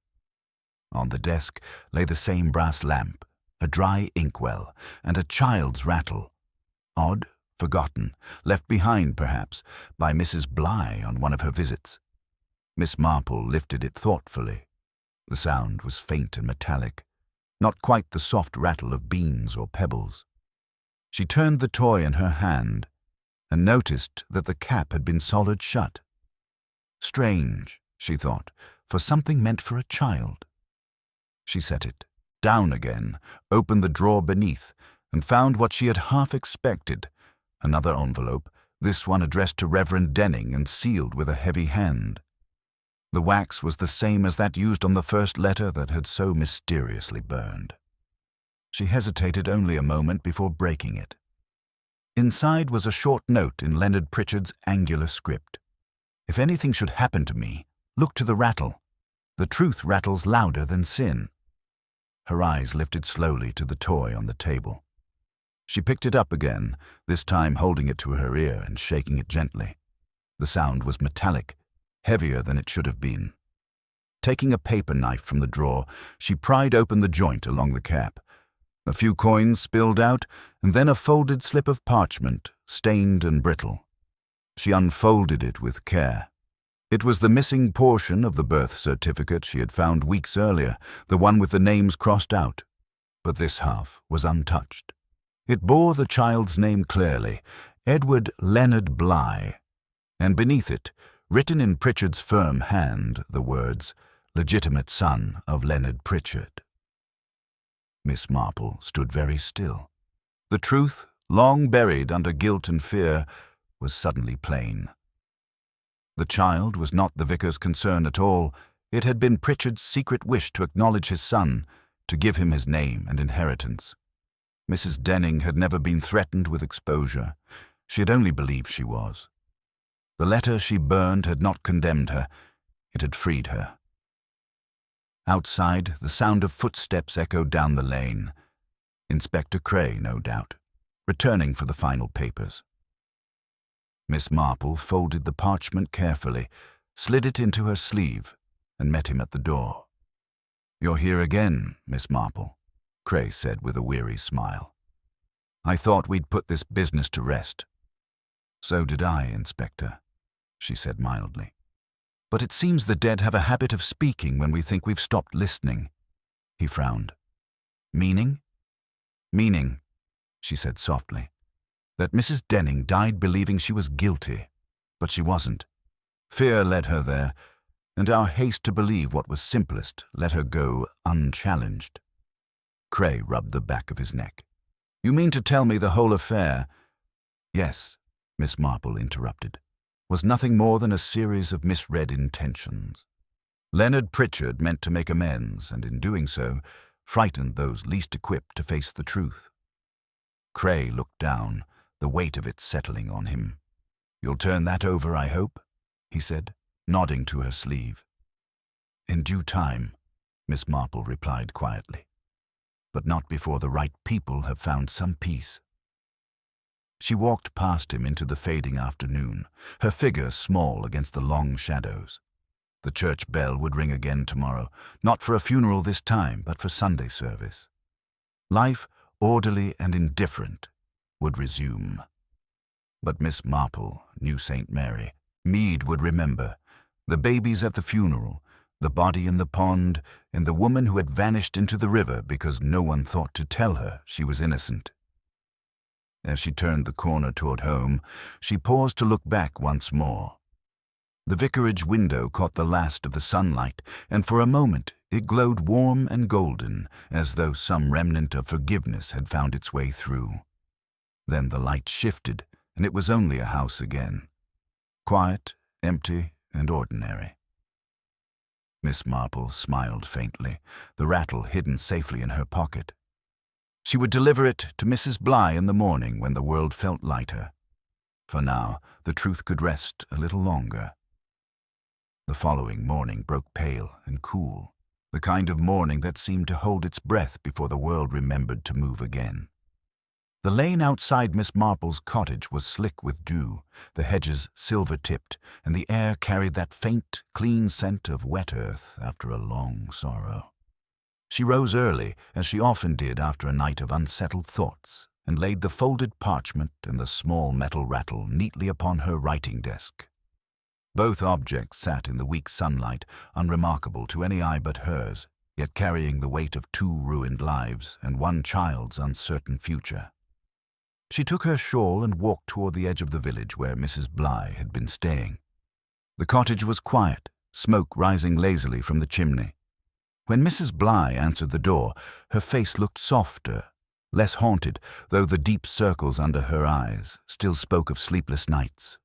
Speaker 1: On the desk lay the same brass lamp, a dry inkwell, and a child's rattle. Odd, forgotten, left behind, perhaps, by Mrs. Bligh on one of her visits. Miss Marple lifted it thoughtfully. The sound was faint and metallic, not quite the soft rattle of beans or pebbles. She turned the toy in her hand and noticed that the cap had been soldered shut. Strange, she thought, for something meant for a child. She set it down again, opened the drawer beneath, and found what she had half expected, another envelope, this one addressed to Reverend Denning and sealed with a heavy hand. The wax was the same as that used on the first letter that had so mysteriously burned. She hesitated only a moment before breaking it. Inside was a short note in Leonard Pritchard's angular script. "If anything should happen to me, look to the rattle. The truth rattles louder than sin." Her eyes lifted slowly to the toy on the table. She picked it up again, this time holding it to her ear and shaking it gently. The sound was metallic, heavier than it should have been. Taking a paper knife from the drawer, she pried open the joint along the cap. A few coins spilled out, and then a folded slip of parchment, stained and brittle. She unfolded it with care. It was the missing portion of the birth certificate she had found weeks earlier, the one with the names crossed out. But this half was untouched. It bore the child's name clearly, Edward Leonard Bly, and beneath it, written in Pritchard's firm hand, the words, legitimate son of Leonard Pritchard. Miss Marple stood very still. The truth, long buried under guilt and fear, was suddenly plain. The child was not the vicar's concern at all. It had been Pritchard's secret wish to acknowledge his son, to give him his name and inheritance. Mrs. Denning had never been threatened with exposure. She had only believed she was. The letter she burned had not condemned her. It had freed her. Outside, the sound of footsteps echoed down the lane. Inspector Cray, no doubt, returning for the final papers. Miss Marple folded the parchment carefully, slid it into her sleeve, and met him at the door. "You're here again, Miss Marple," Cray said with a weary smile. "I thought we'd put this business to rest." "So did I, Inspector," she said mildly. "But it seems the dead have a habit of speaking when we think we've stopped listening." He frowned. "Meaning?" "Meaning," she said softly, "that Mrs. Denning died believing she was guilty, but she wasn't. Fear led her there, and our haste to believe what was simplest let her go unchallenged." Cray rubbed the back of his neck. "You mean to tell me the whole affair—" "Yes," Miss Marple interrupted, "was nothing more than a series of misread intentions. Leonard Pritchard meant to make amends, and in doing so, frightened those least equipped to face the truth." Cray looked down, the weight of it settling on him. "You'll turn that over, I hope," he said, nodding to her sleeve. "In due time," Miss Marple replied quietly, "but not before the right people have found some peace." She walked past him into the fading afternoon, her figure small against the long shadows. The church bell would ring again tomorrow, not for a funeral this time, but for Sunday service. Life, orderly and indifferent, would resume. But Miss Marple knew St. Mary. Meade would remember. The babies at the funeral, the body in the pond, and the woman who had vanished into the river because no one thought to tell her she was innocent. As she turned the corner toward home, she paused to look back once more. The vicarage window caught the last of the sunlight, and for a moment it glowed warm and golden, as though some remnant of forgiveness had found its way through. Then the light shifted, and it was only a house again. Quiet, empty, and ordinary. Miss Marple smiled faintly, the rattle hidden safely in her pocket. She would deliver it to Mrs. Bly in the morning when the world felt lighter. For now, the truth could rest a little longer. The following morning broke pale and cool, the kind of morning that seemed to hold its breath before the world remembered to move again. The lane outside Miss Marple's cottage was slick with dew, the hedges silver-tipped, and the air carried that faint, clean scent of wet earth after a long sorrow. She rose early, as she often did after a night of unsettled thoughts, and laid the folded parchment and the small metal rattle neatly upon her writing desk. Both objects sat in the weak sunlight, unremarkable to any eye but hers, yet carrying the weight of 2 ruined lives and 1 child's uncertain future. She took her shawl and walked toward the edge of the village where Mrs. Bly had been staying. The cottage was quiet, smoke rising lazily from the chimney. When Mrs. Bly answered the door, her face looked softer, less haunted, though the deep circles under her eyes still spoke of sleepless nights.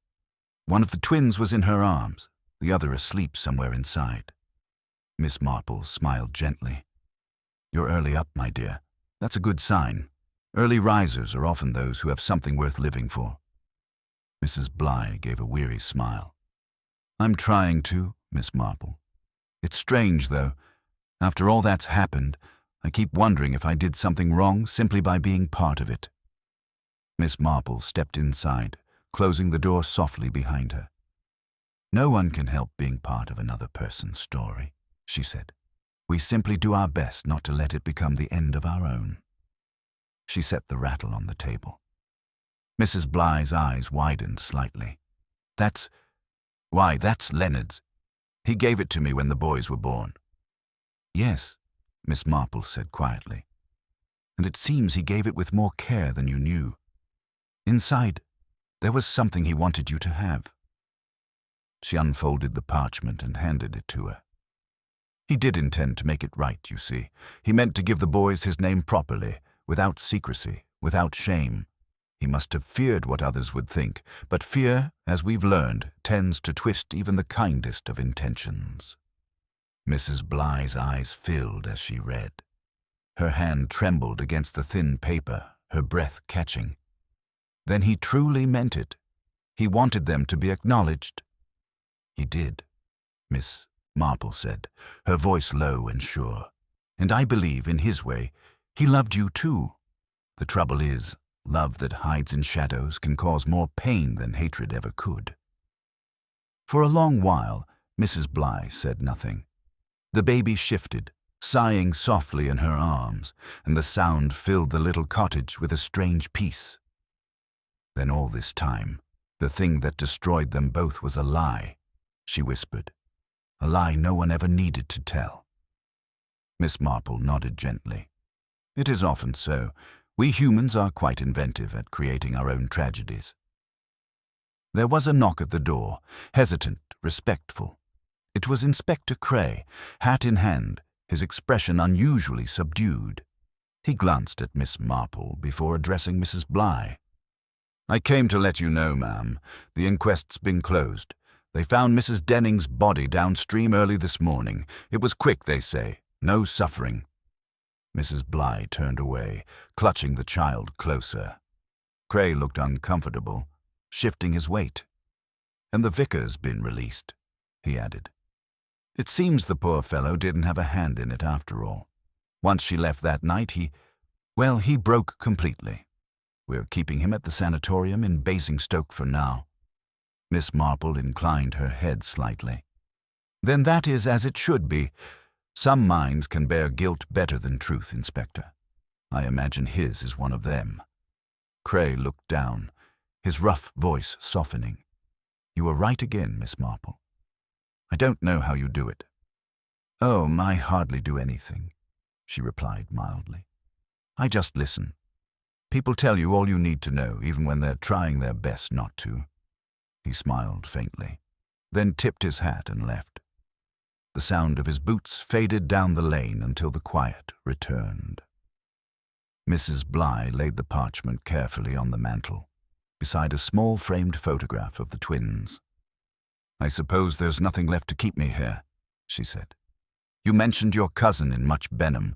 Speaker 1: One of the twins was in her arms, the other asleep somewhere inside. Miss Marple smiled gently. "You're early up, my dear. That's a good sign. Early risers are often those who have something worth living for." Mrs. Bly gave a weary smile. "I'm trying to, Miss Marple. It's strange, though. After all that's happened, I keep wondering if I did something wrong simply by being part of it." Miss Marple stepped inside, closing the door softly behind her. "No one can help being part of another person's story," she said. "We simply do our best not to let it become the end of our own." She set the rattle on the table. Mrs. Bly's eyes widened slightly. That's Leonard's. He gave it to me when the boys were born." "Yes," Miss Marple said quietly. and it seems he gave it with more care than you knew. Inside, there was something he wanted you to have." She unfolded the parchment and handed it to her. "He did intend to make it right, you see. He meant to give the boys his name properly, without secrecy, without shame. He must have feared what others would think, but fear, as we've learned, tends to twist even the kindest of intentions." Mrs. Bligh's eyes filled as she read. Her hand trembled against the thin paper, her breath catching. Then he truly meant it. He wanted them to be acknowledged. "He did," Miss Marple said, her voice low and sure. "And I believe, in his way, he loved you too. The trouble is, love that hides in shadows can cause more pain than hatred ever could." For a long while, Mrs. Bligh said nothing. The baby shifted, sighing softly in her arms, and the sound filled the little cottage with a strange peace. "Then all this time, the thing that destroyed them both was a lie," she whispered. "A lie no one ever needed to tell." Miss Marple nodded gently. "It is often so. We humans are quite inventive at creating our own tragedies." There was a knock at the door, hesitant, respectful. It was Inspector Cray, hat in hand, his expression unusually subdued. He glanced at Miss Marple before addressing Mrs. Bligh. "I came to let you know, ma'am. The inquest's been closed. They found Mrs. Denning's body downstream early this morning. It was quick, they say. No suffering." Mrs. Bligh turned away, clutching the child closer. Cray looked uncomfortable, shifting his weight. "And the vicar's been released," he added. "It seems the poor fellow didn't have a hand in it after all. Once she left that night, he broke completely. We're keeping him at the sanatorium in Basingstoke for now." Miss Marple inclined her head slightly. "Then that is as it should be. Some minds can bear guilt better than truth, Inspector. I imagine his is one of them." Cray looked down, his rough voice softening. "You are right again, Miss Marple. I don't know how you do it." "Oh, I hardly do anything," she replied mildly. "I just listen. People tell you all you need to know, even when they're trying their best not to." He smiled faintly, then tipped his hat and left. The sound of his boots faded down the lane until the quiet returned. Mrs. Bligh laid the parchment carefully on the mantel, beside a small framed photograph of the twins. "I suppose there's nothing left to keep me here," she said. "You mentioned your cousin in Much Benham.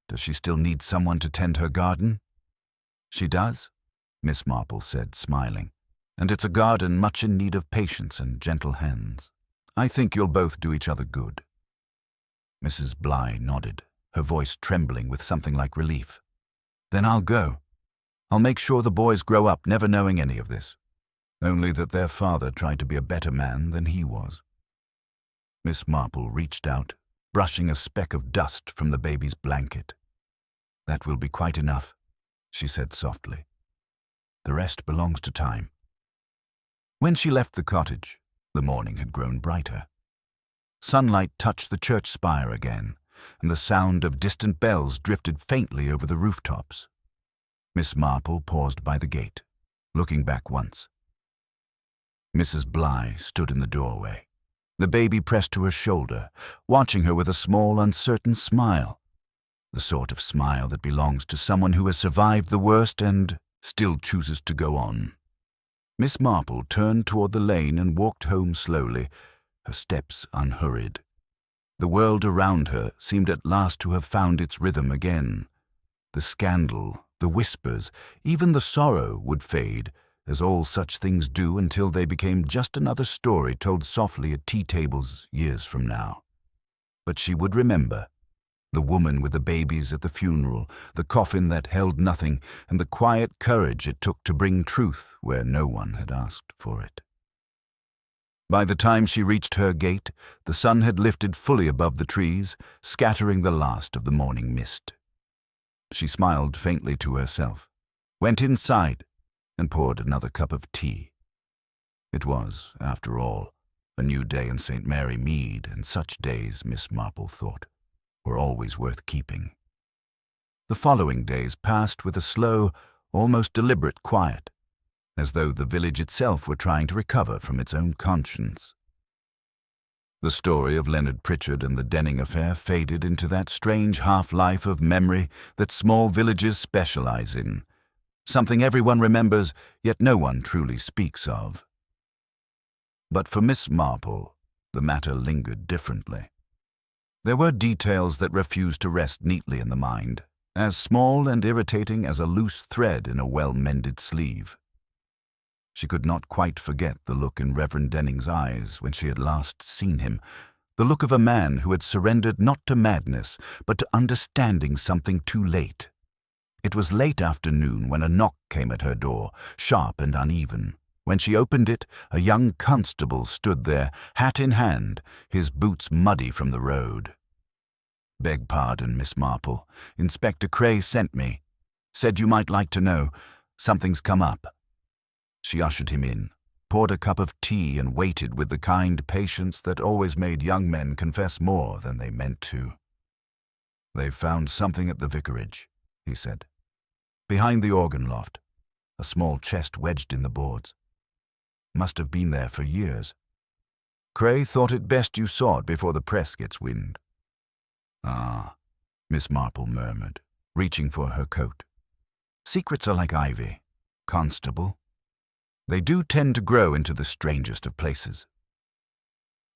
Speaker 1: Does she still need someone to tend her garden?" "She does," Miss Marple said, smiling. "And it's a garden much in need of patience and gentle hands. I think you'll both do each other good." Mrs. Bligh nodded, her voice trembling with something like relief. "Then I'll go. I'll make sure the boys grow up never knowing any of this. Only that their father tried to be a better man than he was." Miss Marple reached out, brushing a speck of dust from the baby's blanket. "That will be quite enough," she said softly. "The rest belongs to time." When she left the cottage, the morning had grown brighter. Sunlight touched the church spire again, and the sound of distant bells drifted faintly over the rooftops. Miss Marple paused by the gate, looking back once. Mrs. Bligh stood in the doorway, the baby pressed to her shoulder, watching her with a small, uncertain smile, the sort of smile that belongs to someone who has survived the worst and still chooses to go on. Miss Marple turned toward the lane and walked home slowly, her steps unhurried. The world around her seemed at last to have found its rhythm again. The scandal, the whispers, even the sorrow would fade, as all such things do until they became just another story told softly at tea tables years from now. But she would remember. The woman with the babies at the funeral, the coffin that held nothing, and the quiet courage it took to bring truth where no one had asked for it. By the time she reached her gate, the sun had lifted fully above the trees, scattering the last of the morning mist. She smiled faintly to herself, went inside, and poured another cup of tea. It was, after all, a new day in St. Mary Mead, and such days, Miss Marple thought, were always worth keeping. The following days passed with a slow, almost deliberate quiet, as though the village itself were trying to recover from its own conscience. The story of Leonard Pritchard and the Denning affair faded into that strange half-life of memory that small villages specialize in, something everyone remembers, yet no one truly speaks of. But for Miss Marple, the matter lingered differently. There were details that refused to rest neatly in the mind, as small and irritating as a loose thread in a well-mended sleeve. She could not quite forget the look in Reverend Denning's eyes when she had last seen him, the look of a man who had surrendered not to madness, but to understanding something too late. It was late afternoon when a knock came at her door, sharp and uneven. When she opened it, a young constable stood there, hat in hand, his boots muddy from the road. "Beg pardon, Miss Marple. Inspector Cray sent me. Said you might like to know. Something's come up." She ushered him in, poured a cup of tea, and waited with the kind patience that always made young men confess more than they meant to. "They've found something at the vicarage," he said. "Behind the organ loft, a small chest wedged in the boards. Must have been there for years. Cray thought it best you saw it before the press gets wind." "Ah," Miss Marple murmured, reaching for her coat. "Secrets are like ivy, Constable. They do tend to grow into the strangest of places."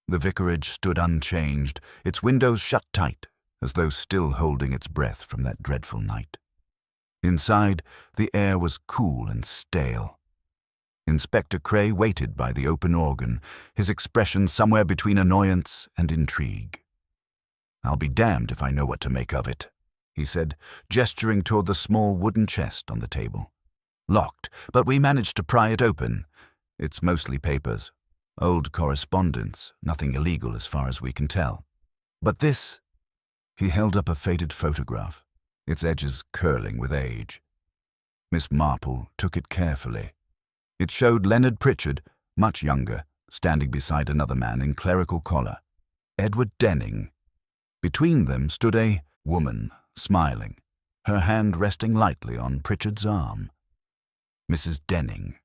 Speaker 1: The vicarage stood unchanged, its windows shut tight, as though still holding its breath from that dreadful night. Inside, the air was cool and stale. Inspector Cray waited by the open organ, his expression somewhere between annoyance and intrigue. "I'll be damned if I know what to make of it," he said, gesturing toward the small wooden chest on the table. "Locked, but we managed to pry it open. It's mostly papers. Old correspondence, nothing illegal as far as we can tell. But this—" He held up a faded photograph, its edges curling with age. Miss Marple took it carefully. It showed Leonard Pritchard, much younger, standing beside another man in clerical collar, Edward Denning. Between them stood a woman, smiling, her hand resting lightly on Pritchard's arm. Mrs. Denning.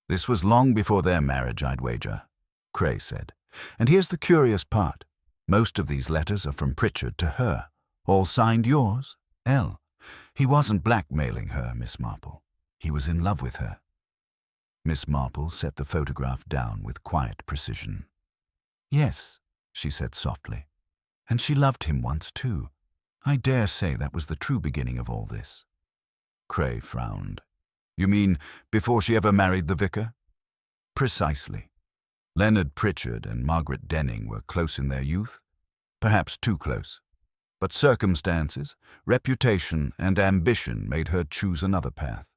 Speaker 1: "This was long before their marriage, I'd wager," Cray said. "And here's the curious part. Most of these letters are from Pritchard to her, all signed yours, L. He wasn't blackmailing her, Miss Marple. He was in love with her." Miss Marple set the photograph down with quiet precision. "Yes," she said softly. "And she loved him once too. I dare say that was the true beginning of all this." Cray frowned. "You mean before she ever married the vicar?" "Precisely. Leonard Pritchard and Margaret Denning were close in their youth, perhaps too close. But circumstances, reputation, and ambition made her choose another path.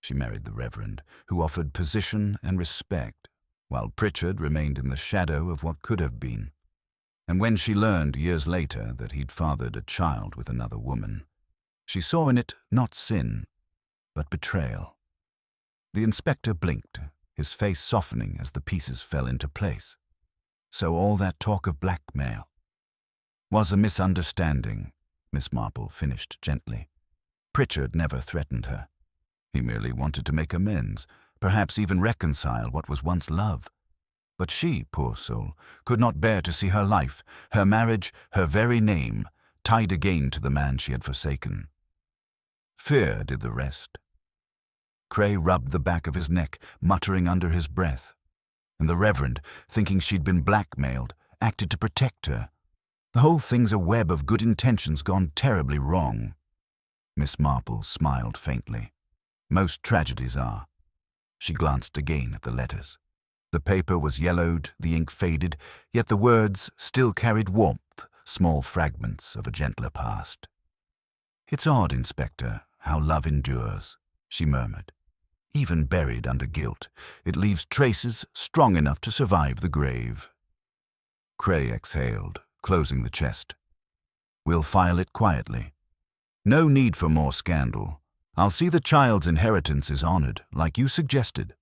Speaker 1: She married the Reverend, who offered position and respect, while Pritchard remained in the shadow of what could have been. And when she learned years later that he'd fathered a child with another woman, she saw in it not sin, but betrayal." The inspector blinked, his face softening as the pieces fell into place. So all that talk of blackmail was a misunderstanding, Miss Marple finished gently. Pritchard never threatened her. He merely wanted to make amends, perhaps even reconcile what was once love. But she, poor soul, could not bear to see her life, her marriage, her very name, tied again to the man she had forsaken. Fear did the rest. Cray rubbed the back of his neck, muttering under his breath. And the Reverend, thinking she'd been blackmailed, acted to protect her. The whole thing's a web of good intentions gone terribly wrong. Miss Marple smiled faintly. Most tragedies are. She glanced again at the letters. The paper was yellowed, the ink faded, yet the words still carried warmth, small fragments of a gentler past. "It's odd, Inspector, how love endures," she murmured. "Even buried under guilt, it leaves traces strong enough to survive the grave." Cray exhaled, closing the chest. "We'll file it quietly. No need for more scandal. I'll see the child's inheritance is honored, like you suggested."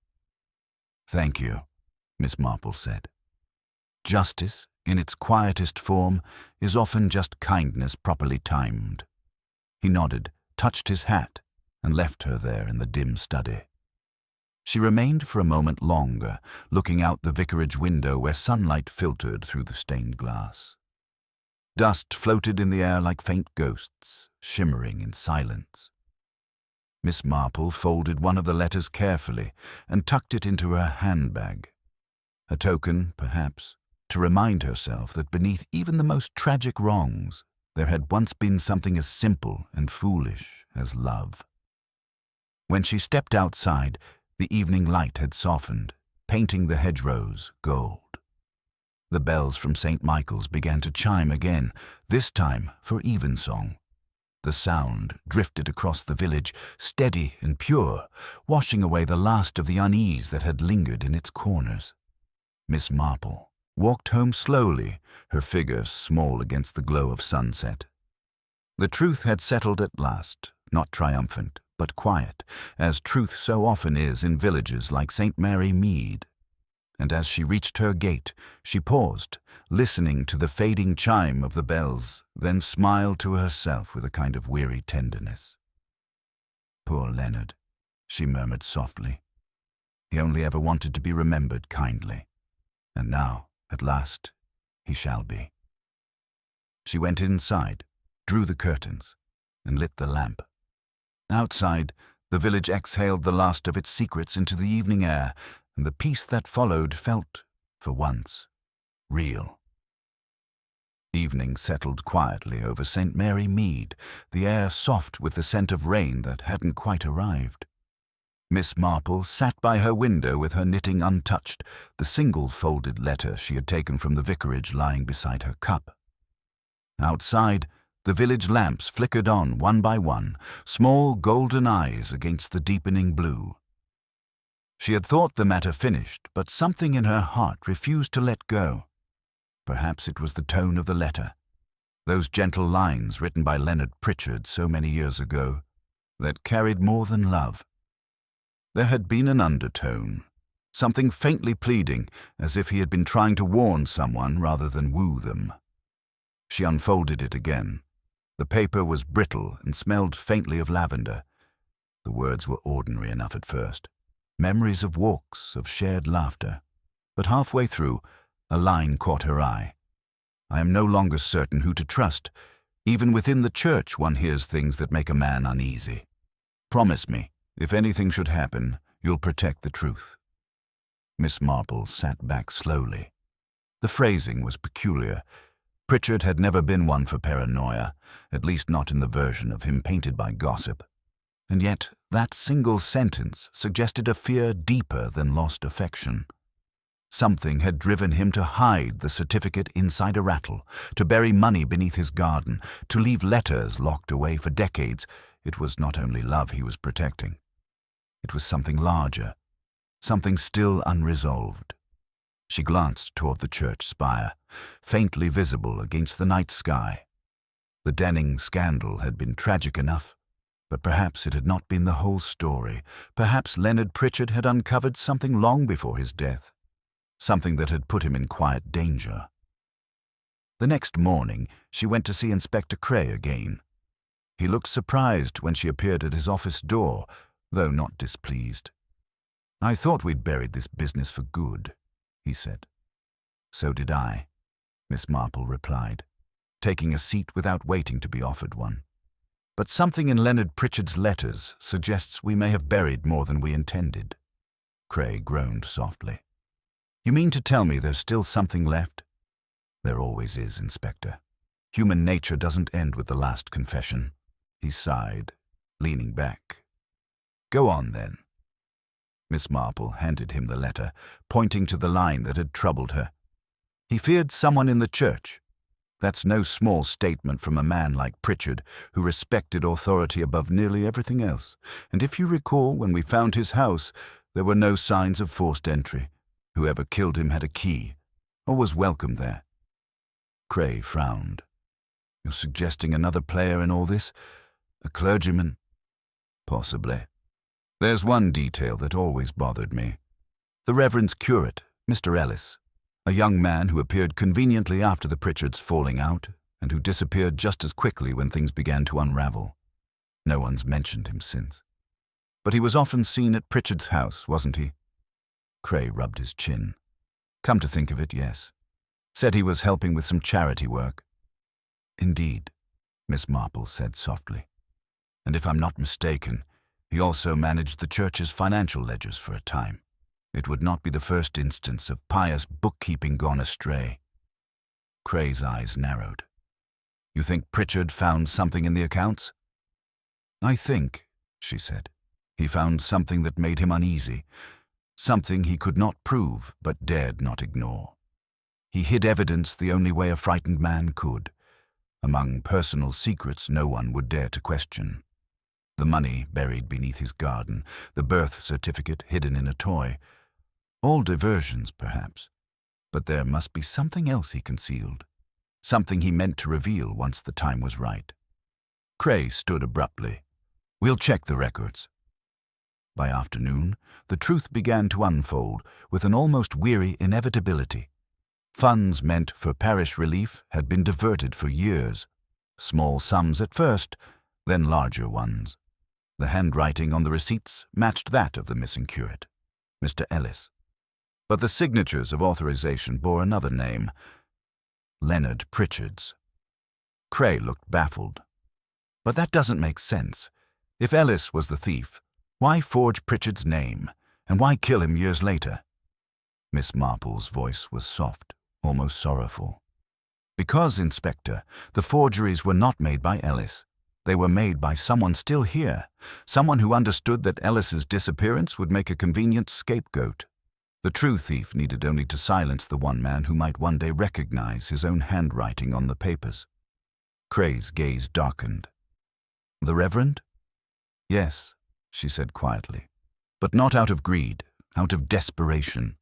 Speaker 1: "Thank you," Miss Marple said. "Justice, in its quietest form, is often just kindness properly timed." He nodded, touched his hat, and left her there in the dim study. She remained for a moment longer, looking out the vicarage window where sunlight filtered through the stained glass. Dust floated in the air like faint ghosts, shimmering in silence. Miss Marple folded one of the letters carefully and tucked it into her handbag. A token, perhaps, to remind herself that beneath even the most tragic wrongs, there had once been something as simple and foolish as love. When she stepped outside, the evening light had softened, painting the hedgerows gold. The bells from St. Michael's began to chime again, this time for evensong. The sound drifted across the village, steady and pure, washing away the last of the unease that had lingered in its corners. Miss Marple walked home slowly, her figure small against the glow of sunset. The truth had settled at last, not triumphant, but quiet, as truth so often is in villages like St. Mary Mead. And as she reached her gate, she paused, listening to the fading chime of the bells, then smiled to herself with a kind of weary tenderness. "Poor Leonard," she murmured softly. "He only ever wanted to be remembered kindly, and now, at last, he shall be." She went inside, drew the curtains, and lit the lamp. Outside, the village exhaled the last of its secrets into the evening air, and the peace that followed felt, for once, real. Evening settled quietly over St. Mary Mead, the air soft with the scent of rain that hadn't quite arrived. Miss Marple sat by her window with her knitting untouched, the single folded letter she had taken from the vicarage lying beside her cup. Outside, the village lamps flickered on one by one, small golden eyes against the deepening blue. She had thought the matter finished, but something in her heart refused to let go. Perhaps it was the tone of the letter, those gentle lines written by Leonard Pritchard so many years ago, that carried more than love. There had been an undertone, something faintly pleading, as if he had been trying to warn someone rather than woo them. She unfolded it again. The paper was brittle and smelled faintly of lavender. The words were ordinary enough at first. Memories of walks, of shared laughter. But halfway through, a line caught her eye. "I am no longer certain who to trust. Even within the church one hears things that make a man uneasy. Promise me, if anything should happen, you'll protect the truth." Miss Marple sat back slowly. The phrasing was peculiar. Pritchard had never been one for paranoia, at least not in the version of him painted by gossip. And yet that single sentence suggested a fear deeper than lost affection. Something had driven him to hide the certificate inside a rattle, to bury money beneath his garden, to leave letters locked away for decades. It was not only love he was protecting. It was something larger, something still unresolved. She glanced toward the church spire, faintly visible against the night sky. The Denning scandal had been tragic enough, but perhaps it had not been the whole story. Perhaps Leonard Pritchard had uncovered something long before his death, something that had put him in quiet danger. The next morning, she went to see Inspector Cray again. He looked surprised when she appeared at his office door, though not displeased. "I thought we'd buried this business for good," he said. "So did I," Miss Marple replied, taking a seat without waiting to be offered one. "But something in Leonard Pritchard's letters suggests we may have buried more than we intended." Cray groaned softly. "You mean to tell me there's still something left?" "There always is, Inspector. Human nature doesn't end with the last confession." He sighed, leaning back. "Go on, then." Miss Marple handed him the letter, pointing to the line that had troubled her. "He feared someone in the church. That's no small statement from a man like Pritchard, who respected authority above nearly everything else. And if you recall, when we found his house, there were no signs of forced entry. Whoever killed him had a key, or was welcome there." Cray frowned. "You're suggesting another player in all this? A clergyman?" "Possibly. There's one detail that always bothered me. The Reverend's curate, Mr. Ellis, a young man who appeared conveniently after the Pritchards' falling out, and who disappeared just as quickly when things began to unravel. No one's mentioned him since. But he was often seen at Pritchard's house, wasn't he? Cray rubbed his chin. Come to think of it, yes. Said he was helping with some charity work. Indeed, Miss Marple said softly. And if I'm not mistaken, he also managed the church's financial ledgers for a time. It would not be the first instance of pious bookkeeping gone astray. Cray's eyes narrowed. You think Pritchard found something in the accounts? I think, she said, he found something that made him uneasy, something he could not prove but dared not ignore. He hid evidence the only way a frightened man could. Among personal secrets no one would dare to question. The money buried beneath his garden, the birth certificate hidden in a toy. All diversions, perhaps. But there must be something else he concealed. Something he meant to reveal once the time was right. Cray stood abruptly. We'll check the records. By afternoon, the truth began to unfold with an almost weary inevitability. Funds meant for parish relief had been diverted for years. Small sums at first, then larger ones. The handwriting on the receipts matched that of the missing curate, Mr. Ellis. But the signatures of authorization bore another name, Leonard Pritchard's. Cray looked baffled. But that doesn't make sense. If Ellis was the thief, why forge Pritchard's name, and why kill him years later? Miss Marple's voice was soft, almost sorrowful. Because, Inspector, the forgeries were not made by Ellis. They were made by someone still here, someone who understood that Ellis's disappearance would make a convenient scapegoat. The true thief needed only to silence the one man who might one day recognize his own handwriting on the papers. Cray's gaze darkened. The Reverend? Yes, she said quietly, but not out of greed, out of desperation.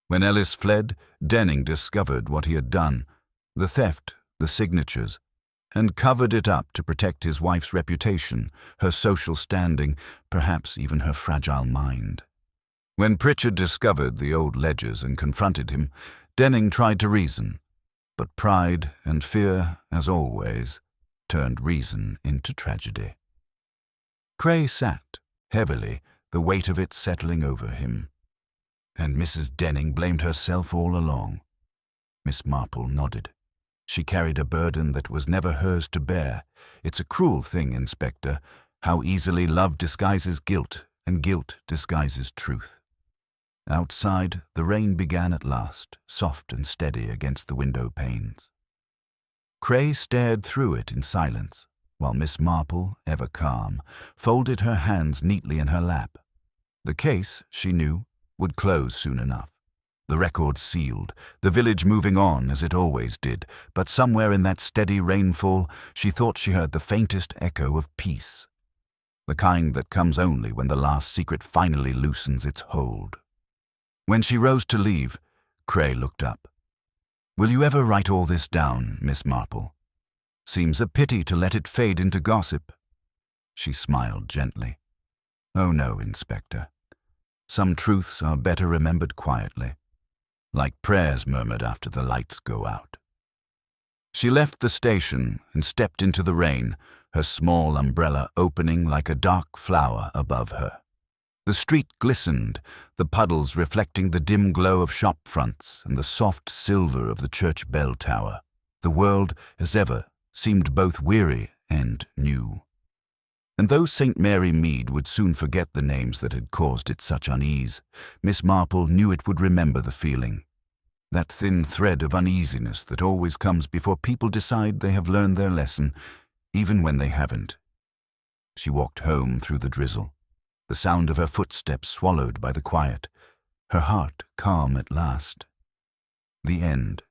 Speaker 1: When Ellis fled, Denning discovered what he had done, the theft, the signatures, and covered it up to protect his wife's reputation, her social standing, perhaps even her fragile mind. When Pritchard discovered the old ledgers and confronted him, Denning tried to reason, but pride and fear, as always, turned reason into tragedy. Cray sat, heavily, the weight of it settling over him. And Mrs. Denning blamed herself all along. Miss Marple nodded. She carried a burden that was never hers to bear. It's a cruel thing, Inspector, how easily love disguises guilt, and guilt disguises truth. Outside, the rain began at last, soft and steady against the window panes. Cray stared through it in silence, while Miss Marple, ever calm, folded her hands neatly in her lap. The case, she knew, would close soon enough. The record sealed, the village moving on as it always did, but somewhere in that steady rainfall she thought she heard the faintest echo of peace. The kind that comes only when the last secret finally loosens its hold. When she rose to leave, Cray looked up. Will you ever write all this down, Miss Marple? Seems a pity to let it fade into gossip. She smiled gently. Oh no, Inspector. Some truths are better remembered quietly, like prayers murmured after the lights go out. She left the station and stepped into the rain, her small umbrella opening like a dark flower above her. The street glistened, the puddles reflecting the dim glow of shop fronts and the soft silver of the church bell tower. The world, as ever, seemed both weary and new. And though St. Mary Mead would soon forget the names that had caused it such unease, Miss Marple knew it would remember the feeling. That thin thread of uneasiness that always comes before people decide they have learned their lesson, even when they haven't. She walked home through the drizzle, the sound of her footsteps swallowed by the quiet, her heart calm at last. The end.